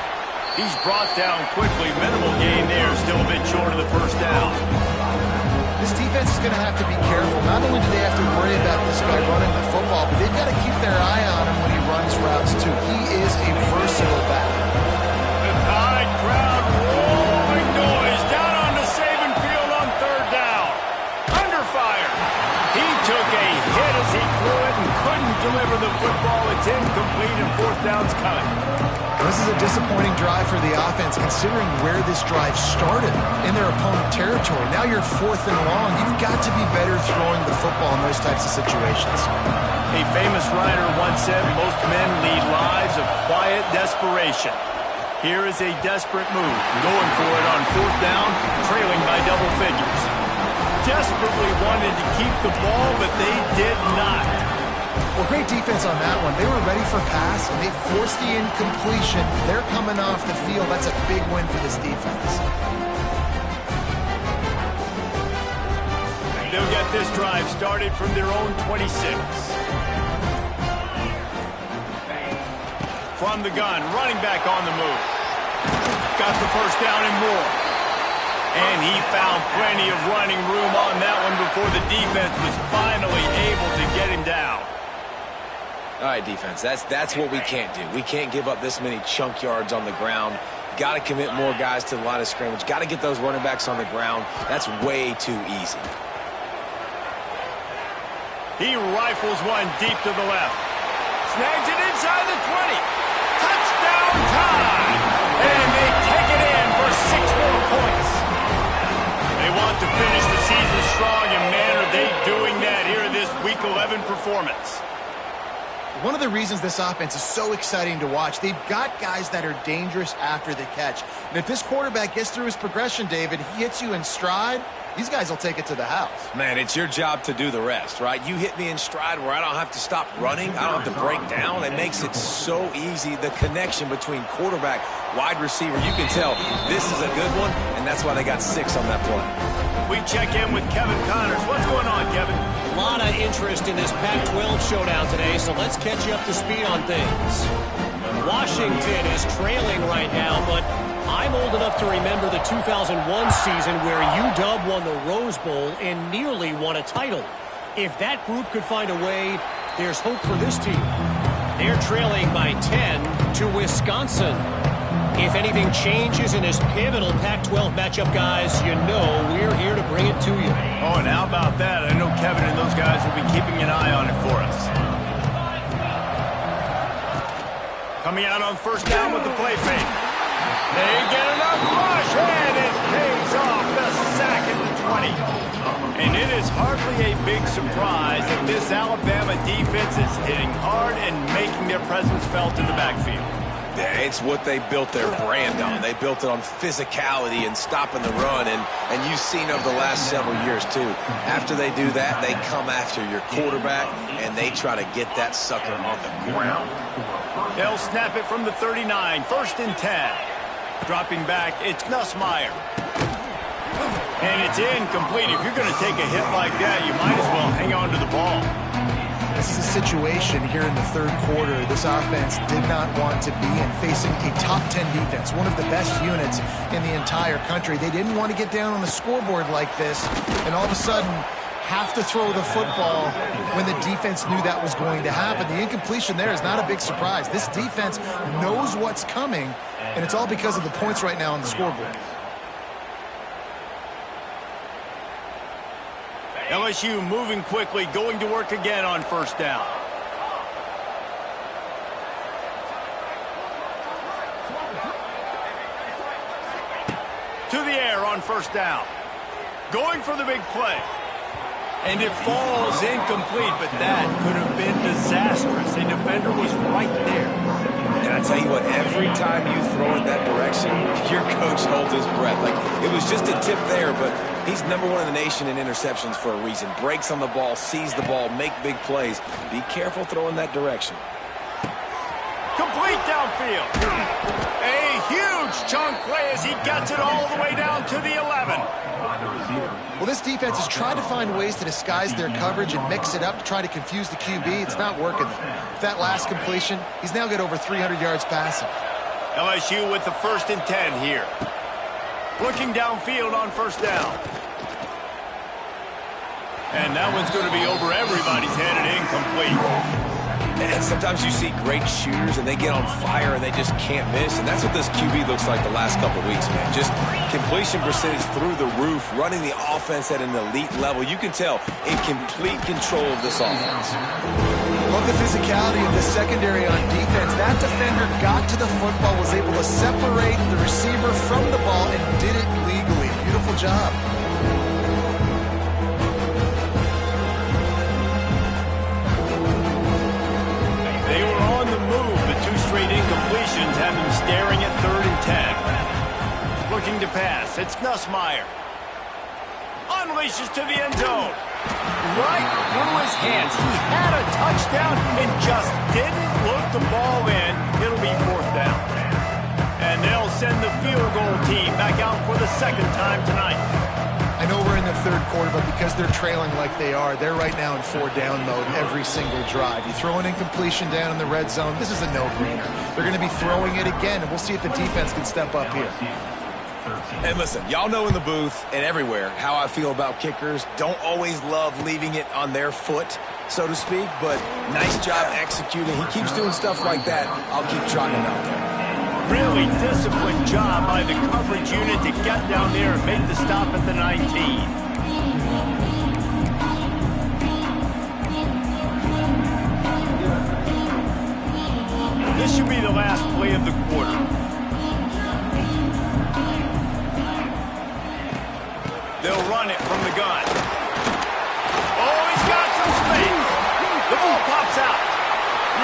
He's brought down quickly. Minimal gain there. Still a bit short of the first down. This defense is going to have to be careful. Not only do they have to worry about this guy running the football, but they've got to keep their eye on him when he runs routes, too. He is a versatile back. The Tide crowd roaring noise down on the Saban field on third down. Under fire. He took a hit as he threw it and couldn't deliver the football. It's incomplete and fourth down's coming. This is a disappointing drive for the offense, considering where this drive started in their opponent territory. Now you're fourth and long. You've got to be better throwing the football in those types of situations. A famous writer once said, most men lead lives of quiet desperation. Here is a desperate move, going for it on fourth down, trailing by double figures. Desperately wanted to keep the ball, but they did not. Well, great defense on that one. They were ready for pass, and they forced the incompletion. They're coming off the field. That's a big win for this defense. They'll get this drive started from their own 26. From the gun, running back on the move. Got the first down and more. And he found plenty of running room on that one before the defense was finally able to get him down. All right, defense, that's what we can't do. We can't give up this many chunk yards on the ground. Got to commit more guys to the line of scrimmage. Got to get those running backs on the ground. That's way too easy. He rifles one deep to the left. Snags it inside the 20. Touchdown time! And they take it in for 6 more points. They want to finish the season strong, and man, are they doing that here in this Week 11 performance. One of the reasons this offense is so exciting to watch, they've got guys that are dangerous after the catch. And if this quarterback gets through his progression, David, he hits you in stride, these guys will take it to the house. Man, it's your job to do the rest, right? You hit me in stride where I don't have to stop running. I don't have to break down. It makes it so easy. The connection between quarterback, wide receiver, you can tell this is a good one, and that's why they got 6 on that play. We check in with Kevin Connors. What's going on, Kevin? A lot of interest in this Pac-12 showdown today, so let's catch you up to speed on things. Washington is trailing right now, but I'm old enough to remember the 2001 season where UW won the Rose Bowl and nearly won a title. If that group could find a way, there's hope for this team. They're trailing by 10 to Wisconsin. If anything changes in this pivotal Pac-12 matchup, guys, you know we're here to bring it to you. Oh, and how about that? I know Kevin and those guys will be keeping an eye on it for us. Coming out on first down with the play fake. They get enough rush, and it pays off the sack at the 20. And it is hardly a big surprise that this Alabama defense is hitting hard and making their presence felt in the backfield. It's what they built their brand on. They built it on physicality and stopping the run, and you've seen over the last several years, too. After they do that, they come after your quarterback, and they try to get that sucker on the ground. They'll snap it from the 39, 1st and 10. Dropping back, it's Nussmeier. And it's incomplete. If you're going to take a hit like that, you might as well hang on to the ball. This is a situation here in the third quarter this offense did not want to be in, facing a top 10 defense, one of the best units in the entire country. They didn't want to get down on the scoreboard like this, and all of a sudden have to throw the football when the defense knew that was going to happen. The incompletion there is not a big surprise. This defense knows what's coming, and it's all because of the points right now on the scoreboard. LSU moving quickly, going to work again on first down. To the air on first down. Going for the big play. And it falls incomplete, but that could have been disastrous. A defender was right there. And I tell you what, every time you throw it that direction, your coach holds his breath. Like, it was just a tip there, but he's #1 in the nation in interceptions for a reason. Breaks on the ball, sees the ball, make big plays. Be careful throwing that direction. Complete downfield. A huge chunk play as he gets it all the way down to the 11. Well, this defense has tried to find ways to disguise their coverage and mix it up to try to confuse the QB. It's not working. With that last completion, he's now got over 300 yards passing. LSU with the 1st and 10 here. Looking downfield on 1st down. And that one's going to be over everybody's head and incomplete. And sometimes you see great shooters and they get on fire and they just can't miss. And that's what this QB looks like the last couple of weeks, man. Just completion percentage through the roof, running the offense at an elite level. You can tell in complete control of this offense. Love the physicality of the secondary on defense. That defender got to the football, was able to separate the receiver from the ball, and did it legally. Beautiful job. They were on the move, but 2 straight incompletions have him staring at 3rd and 10. Looking to pass, it's Nussmeier. Unleashes to the end zone. Right through his hands. He had a touchdown and just didn't look the ball in. It'll be 4th down. And they'll send the field goal team back out for the 2nd time tonight. I know we're in the 3rd quarter, but because they're trailing like they are, they're right now in 4-down mode every single drive. You throw an incompletion down in the red zone, this is a no-brainer. They're going to be throwing it again, and we'll see if the defense can step up here. And listen, y'all know in the booth and everywhere how I feel about kickers. Don't always love leaving it on their foot, so to speak, but nice job executing. He keeps doing stuff like that. I'll keep trotting him out there. Really disciplined job by the coverage unit to get down there and make the stop at the 19. This should be the last play of the quarter. They'll run it from the gun. Oh, he's got some space. The ball pops out.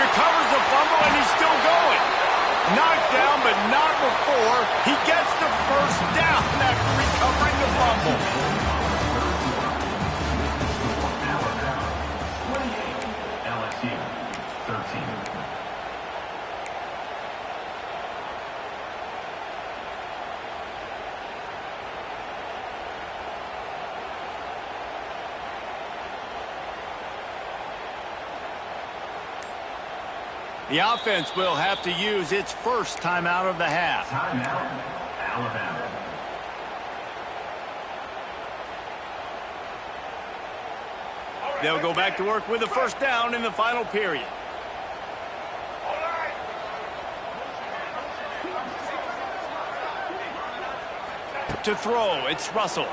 Recovers the fumble, and he's still going. Knocked down, but not before he gets the 1st down after recovering the fumble. LSU, 13. The offense will have to use its 1st timeout of the half. Timeout, Alabama. They'll go back to work with a 1st down in the final period. To throw, it's Russell.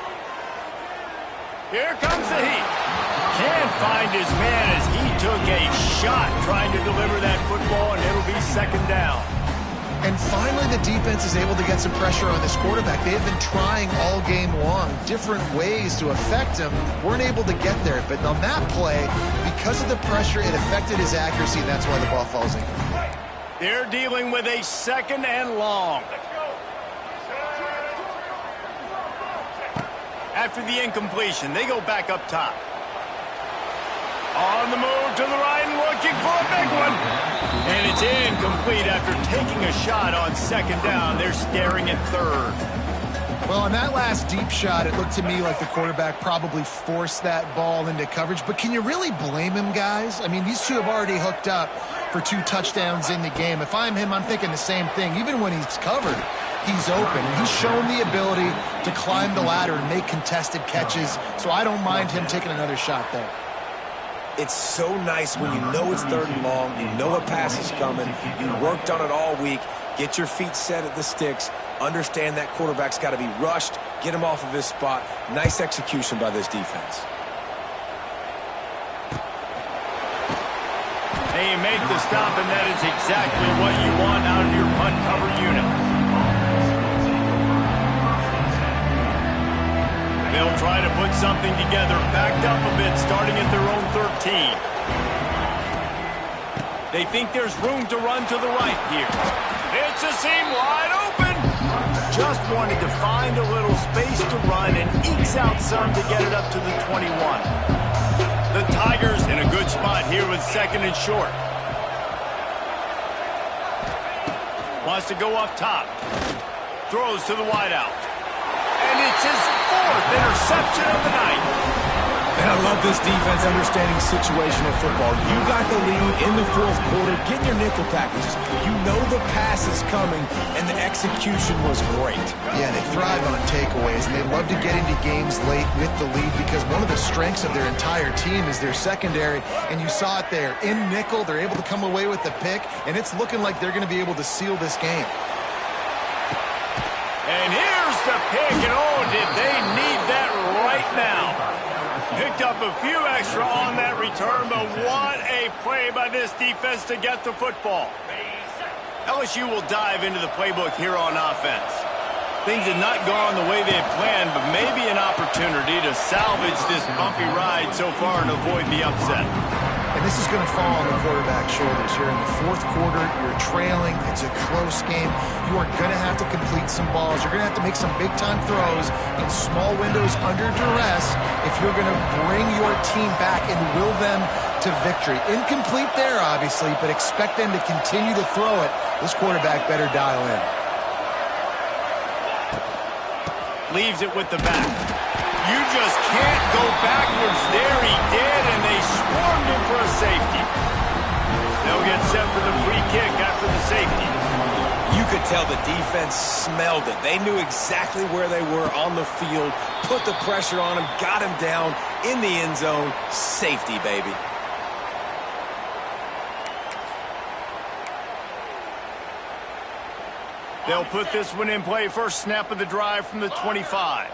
Here comes the heat. Can't find his man as he took a shot trying to deliver that football, and it'll be 2nd down. And finally, the defense is able to get some pressure on this quarterback. They have been trying all game long, different ways to affect him. Weren't able to get there, but on that play, because of the pressure, it affected his accuracy, and that's why the ball falls in. They're dealing with a 2nd and long. After the incompletion, they go back up top. On the move to the right and looking for a big one. And it's incomplete after taking a shot on 2nd down. They're staring at 3rd. Well, on that last deep shot, it looked to me like the quarterback probably forced that ball into coverage. But can you really blame him, guys? I mean, these two have already hooked up for 2 touchdowns in the game. If I'm him, I'm thinking the same thing. Even when he's covered, he's open. He's shown the ability to climb the ladder and make contested catches. So I don't mind him taking another shot there. It's so nice when you know it's 3rd and long, you know a pass is coming, you worked on it all week, get your feet set at the sticks, understand that quarterback's got to be rushed, get him off of his spot. Nice execution by this defense. They make the stop, and that is exactly what you want out of your punt cover unit. They'll try to put something together, backed up a bit, starting at their own 13. They think there's room to run to the right here. It's a seam wide open. Just wanted to find a little space to run and ekes out some to get it up to the 21. The Tigers in a good spot here with second and short. Wants to go up top. Throws to the wideout. And it's his fourth interception of the night. And I love this defense understanding situational football. You got the lead in the fourth quarter. Get your nickel packages. You know the pass is coming, and the execution was great. Yeah, they thrive on takeaways, and they love to get into games late with the lead because one of the strengths of their entire team is their secondary, and you saw it there. In nickel, they're able to come away with the pick, and it's looking like they're going to be able to seal this game. And here's the pick, and oh, did they need that right now. Picked up a few extra on that return, but what a play by this defense to get the football. LSU will dive into the playbook here on offense. Things have not gone the way they had planned, but maybe an opportunity to salvage this bumpy ride so far and avoid the upset. And this is going to fall on the quarterback's shoulders here in the fourth quarter. You're trailing. It's a close game. You are going to have to complete some balls. You're going to have to make some big-time throws in small windows under duress if you're going to bring your team back and will them to victory. Incomplete there, obviously, but expect them to continue to throw it. This quarterback better dial in. Leaves it with the back. You just can't go backwards there. He did, and they swarmed him for a safety. They'll get set for the free kick after the safety. You could tell the defense smelled it. They knew exactly where they were on the field, put the pressure on him, got him down in the end zone. Safety, baby. They'll put this one in play. First snap of the drive from the 25.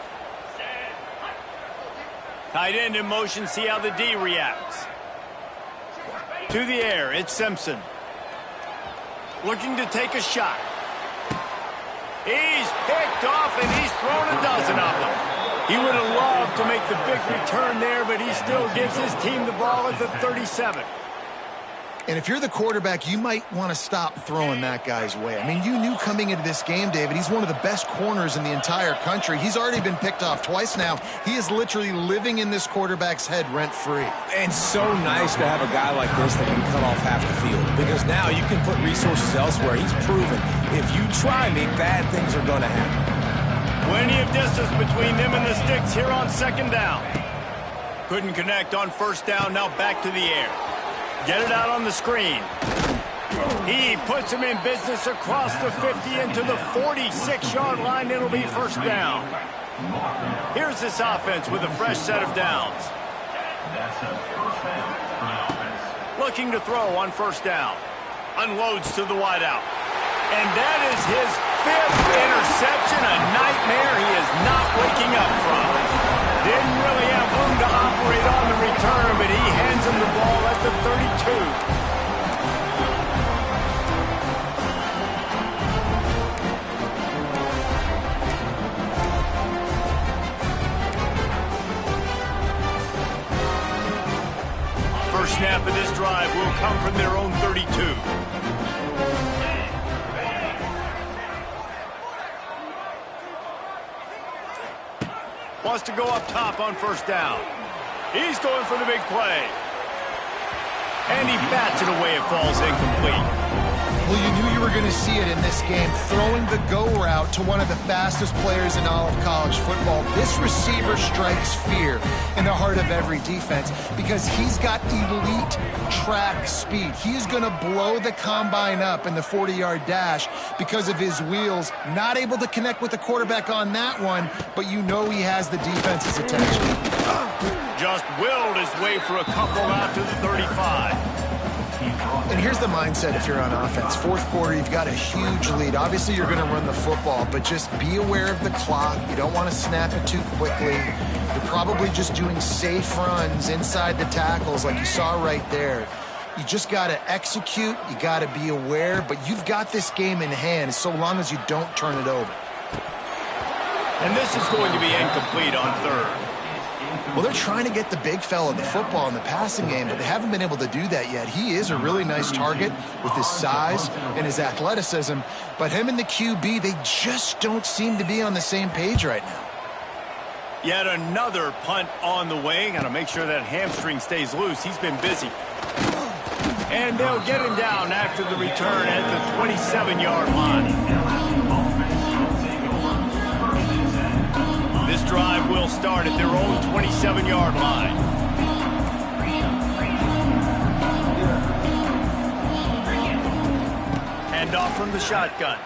Tight end in motion, see how the D reacts. To the air, it's Simpson. Looking to take a shot. He's picked off, and he's thrown a dozen of them. He would have loved to make the big return there, but he still gives his team the ball at the 37. And if you're the quarterback, you might want to stop throwing that guy's way. I mean, you knew coming into this game, David, he's one of the best corners in the entire country. He's already been picked off twice now. He is literally living in this quarterback's head rent-free. And so nice to have a guy like this that can cut off half the field, because now you can put resources elsewhere. He's proven if you try me, bad things are going to happen. Plenty of distance between them and the sticks here on second down. Couldn't connect on first down, now back to the air. Get it out on the screen. He puts him in business across the 50 into the 46-yard line. It'll be first down. Here's this offense with a fresh set of downs. Looking to throw on first down. Unloads to the wideout. And that is his fifth interception, a nightmare he is not waking up from. Didn't really have room to operate on the return, but he hands him the ball at the 32. First snap of this drive will come from their own 32. Wants to go up top on first down. He's going for the big play. And he bats it away. It falls incomplete. Well, you knew you were going to see it in this game, throwing the go route to one of the fastest players in all of college football. This receiver strikes fear in the heart of every defense because he's got elite track speed. He's going to blow the combine up in the 40-yard dash because of his wheels. Not able to connect with the quarterback on that one, but you know he has the defense's attention. Just willed his way for a couple out to the 35. And here's the mindset if you're on offense. Fourth quarter, you've got a huge lead. Obviously, you're going to run the football, but just be aware of the clock. You don't want to snap it too quickly. You're probably just doing safe runs inside the tackles like you saw right there. You just got to execute. You got to be aware, but you've got this game in hand so long as you don't turn it over. And this is going to be incomplete on third. Well, they're trying to get the big fella the football in the passing game, but they haven't been able to do that yet. He is a really nice target with his size and his athleticism, but him and the QB, they just don't seem to be on the same page right now. Yet another punt on the way. Got to make sure that hamstring stays loose. He's been busy. And they'll get him down after the return at the 27-yard line. This drive will start at their own 27-yard line. Hand off from the shotgun.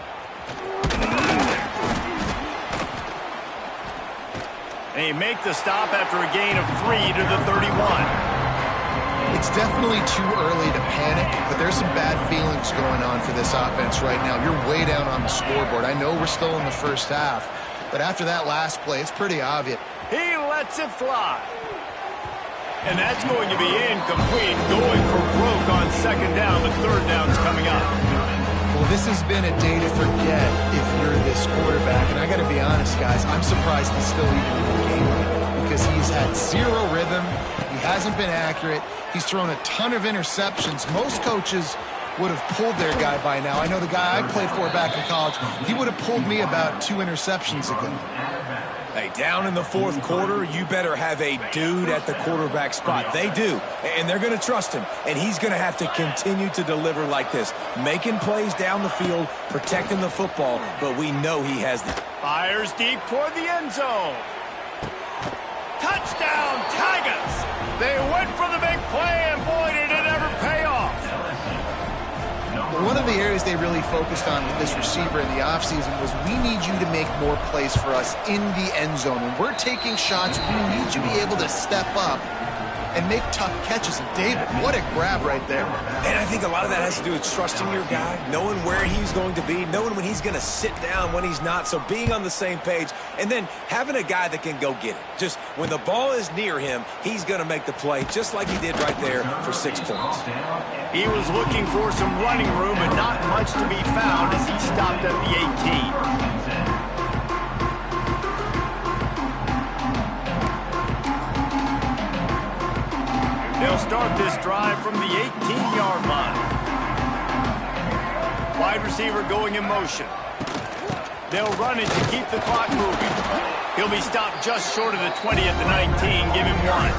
They make the stop after a gain of 3 to the 31. It's definitely too early to panic, but there's some bad feelings going on for this offense right now. You're way down on the scoreboard. I know we're still in the first half, but after that last play, it's pretty obvious. He lets it fly. And that's going to be incomplete, going for broke on second down. The third down's coming up. Well, this has been a day to forget if you're this quarterback, and I got to be honest, guys, I'm surprised he's still even in the game right now because he's had zero rhythm. He hasn't been accurate. He's thrown a ton of interceptions. Most coaches would have pulled their guy by now. I know the guy I played for back in college, he would have pulled me about 2 interceptions ago. Hey, down in the fourth quarter, you better have a dude at the quarterback spot. They do, and they're going to trust him, and he's going to have to continue to deliver like this, making plays down the field, protecting the football, but we know he has the... Fires deep toward the end zone. Touchdown, Tigers! They went for the big play, and boy, did it ever pay off. One of the areas they really focused on with this receiver in the offseason was we need you to make more plays for us in the end zone. When we're taking shots, we need you to be able to step up and make tough catches. And David, what a grab right there. And I think a lot of that has to do with trusting your guy, knowing where he's going to be, knowing when he's going to sit down, when he's not. So being on the same page, and then having a guy that can go get it. Just when the ball is near him, he's going to make the play, just like he did right there for 6 points. He was looking for some running room, but not much to be found as he stopped at the 18. They'll start this drive from the 18-yard line. Wide receiver going in motion. They'll run it to keep the clock moving. He'll be stopped just short of the 20 at the 19. Give him 1.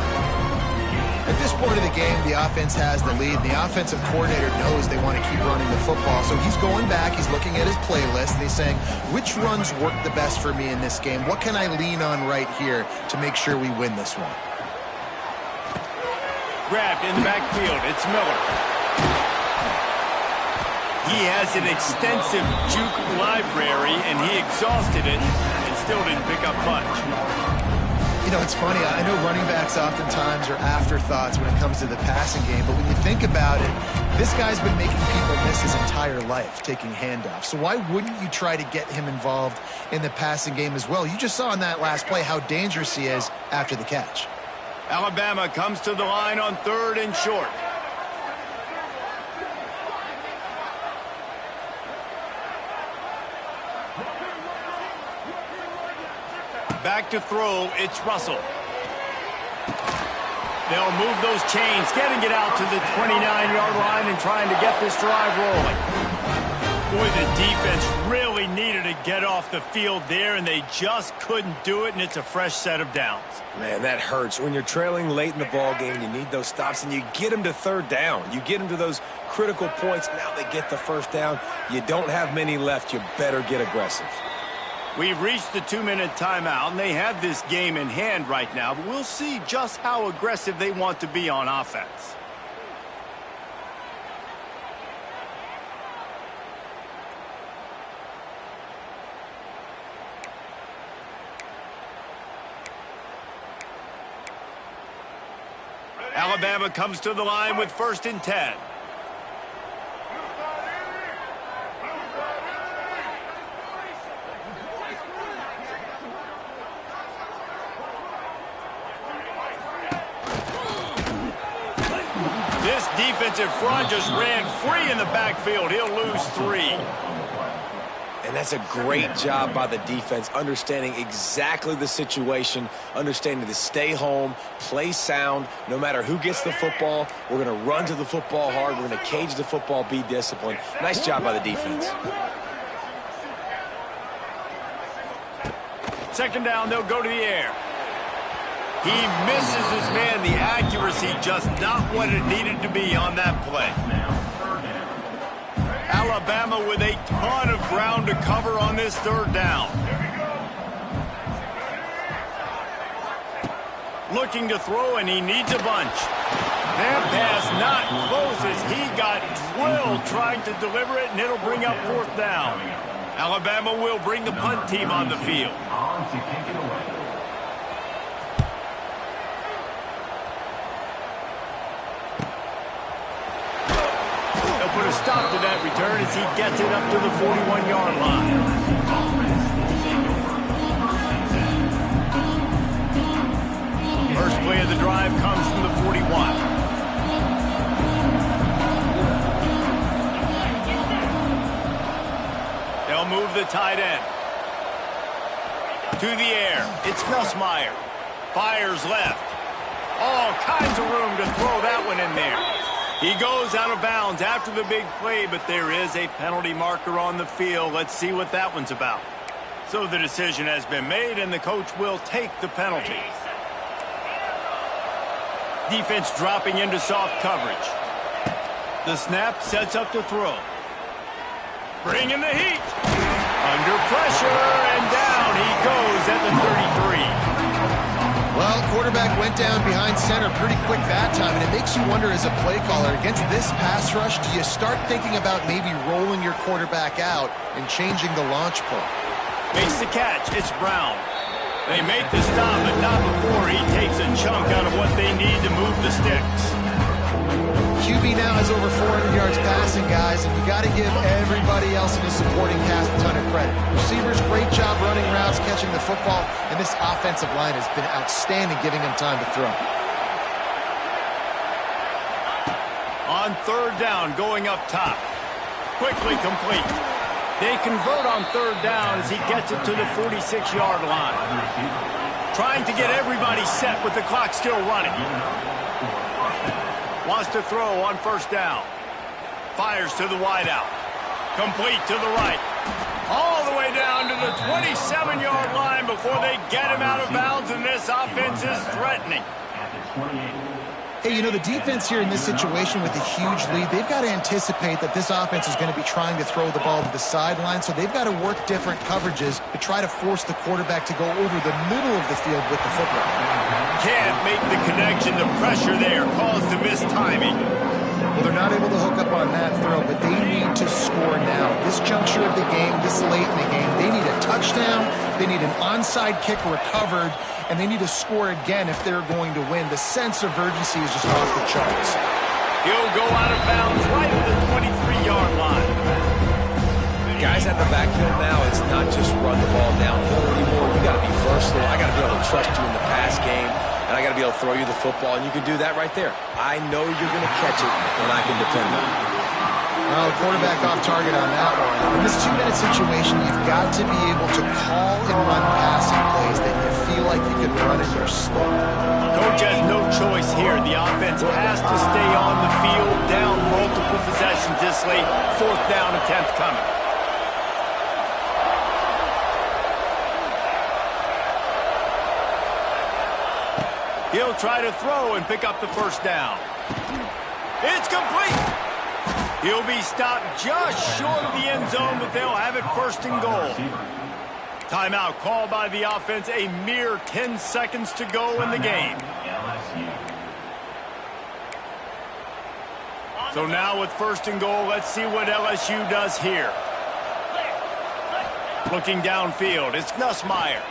At this point of the game, the offense has the lead. The offensive coordinator knows they want to keep running the football. So he's going back, he's looking at his playlist, and he's saying, which runs work the best for me in this game? What can I lean on right here to make sure we win this one? Grabbed in the backfield. It's Miller. He has an extensive juke library, and he exhausted it and still didn't pick up much. You know, it's funny. I know running backs oftentimes are afterthoughts when it comes to the passing game, but when you think about it, this guy's been making people miss his entire life taking handoffs. So why wouldn't you try to get him involved in the passing game as well? You just saw in that last play how dangerous he is after the catch. Alabama comes to the line on 3rd and short. Back to throw, it's Russell. They'll move those chains, getting it out to the 29-yard line and trying to get this drive rolling. Boy, the defense really needed to get off the field there, and they just couldn't do it, and it's a fresh set of downs. Man, that hurts. When you're trailing late in the ball game, you need those stops, and you get them to 3rd down. You get them to those critical points. Now they get the 1st down. You don't have many left. You better get aggressive. We've reached the 2-minute timeout, and they have this game in hand right now, but we'll see just how aggressive they want to be on offense. Alabama comes to the line with 1st and 10. This defensive front just ran free in the backfield. He'll lose 3. And that's a great job by the defense, understanding exactly the situation, understanding to stay home, play sound. No matter who gets the football, we're going to run to the football hard. We're going to cage the football, be disciplined. Nice job by the defense. Second down, they'll go to the air. He misses his man. The accuracy just not what it needed to be on that play. Alabama with a ton of ground to cover on this third down. Looking to throw, and he needs a bunch. That pass not close as he got drilled trying to deliver it, and it'll bring up fourth down. Alabama will bring the punt team on the field. Put a stop to that return as he gets it up to the 41-yard line. First play of the drive comes from the 41. They'll move the tight end. To the air. It's Nussmeier. Fires left. All kinds of room to throw that one in there. He goes out of bounds after the big play, but there is a penalty marker on the field. Let's see what that one's about. So the decision has been made, and the coach will take the penalty. Defense dropping into soft coverage. The snap sets up to throw. Bringing the heat. Under pressure, and down he goes at the 33. Well, quarterback went down behind center pretty quick that time, and it makes you wonder as a play caller, against this pass rush, do you start thinking about maybe rolling your quarterback out and changing the launch point? Makes the catch. It's Brown. They make the stop, but not before he takes a chunk out of what they need to move the sticks. QB now has over 400 yards passing, guys, and you got to give everybody else in his supporting cast a ton of credit. Receivers, great job running routes, catching the football, and this offensive line has been outstanding, giving him time to throw. On third down, going up top. Quickly complete. They convert on third down as he gets it to the 46-yard line. Trying to get everybody set with the clock still running. Wants to throw on first down. Fires to the wideout. Complete to the right. All the way down to the 27-yard line before they get him out of bounds, and this offense is threatening. Hey, you know, the defense here in this situation with a huge lead, they've got to anticipate that this offense is going to be trying to throw the ball to the sideline, so they've got to work different coverages to try to force the quarterback to go over the middle of the field with the football. Can't make the connection. The pressure there caused the mistiming. Well, they're not able to hook up on that throw, but they need to score now. This juncture of the game, this late in the game, they need a touchdown, they need an onside kick recovered, and they need to score again if they're going to win. The sense of urgency is just off the charts. He'll go out of bounds right at the 23-yard line. Guys at the backfield now, it's not just run the ball downhill anymore. You got to be versatile. I got to be able to trust you in the pass game, and I got to be able to throw you the football, and you can do that right there. I know you're going to catch it, and I can depend on it. Well, quarterback off target on that one. In this 2-minute situation, you've got to be able to call and run passing plays that you feel like you can run in your slip. Coach has no choice here. The offense has to stay on the field, down multiple possessions this late. Fourth down attempt coming. He'll try to throw and pick up the first down. It's complete. He'll be stopped just short of the end zone, but they'll have it first and goal. Timeout called by the offense. A mere 10 seconds to go in the game. So now with first and goal, let's see what LSU does here. Looking downfield, it's Nussmeier.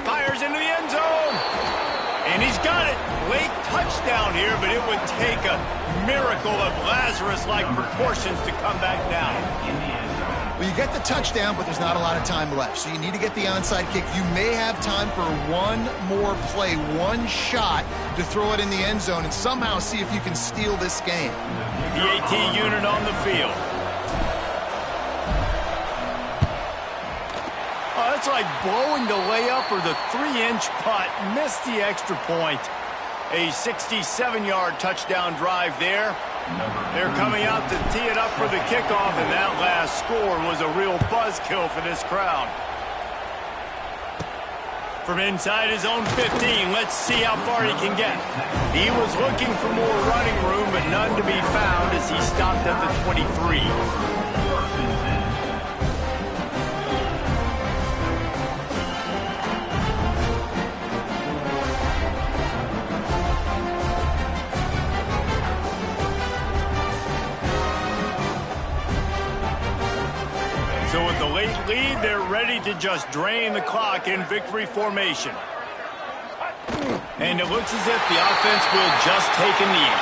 Fires into the end zone. And he's got it. Late touchdown here, but it would take a miracle of Lazarus-like proportions to come back down. Well, you get the touchdown, but there's not a lot of time left. So you need to get the onside kick. You may have time for one more play, one shot to throw it in the end zone and somehow see if you can steal this game. The AT unit on the field. That's like blowing the layup or the 3-inch putt. Missed the extra point. A 67-yard touchdown drive there. They're coming out to tee it up for the kickoff, and that last score was a real buzzkill for this crowd. From inside his own 15, let's see how far he can get. He was looking for more running room, but none to be found as he stopped at the 23. So with the late lead, they're ready to just drain the clock in victory formation. And it looks as if the offense will just take a knee.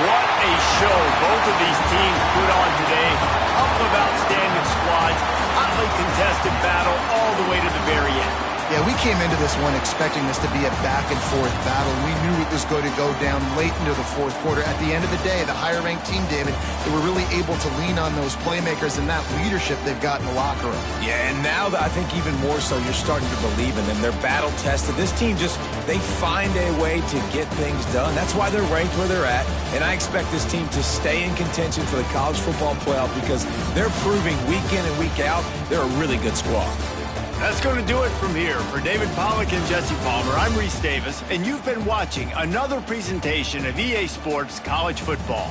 What a show both of these teams put on today. Couple of outstanding squads, hotly contested battle all the way to the very end. Yeah, we came into this one expecting this to be a back-and-forth battle. We knew it was going to go down late into the fourth quarter. At the end of the day, the higher-ranked team, David, they were really able to lean on those playmakers and that leadership they've got in the locker room. Yeah, and now I think even more so, you're starting to believe in them. They're battle-tested. This team they find a way to get things done. That's why they're ranked where they're at, and I expect this team to stay in contention for the college football playoff because they're proving week in and week out they're a really good squad. That's going to do it from here. For David Pollack and Jesse Palmer, I'm Reese Davis, and you've been watching another presentation of EA Sports College Football.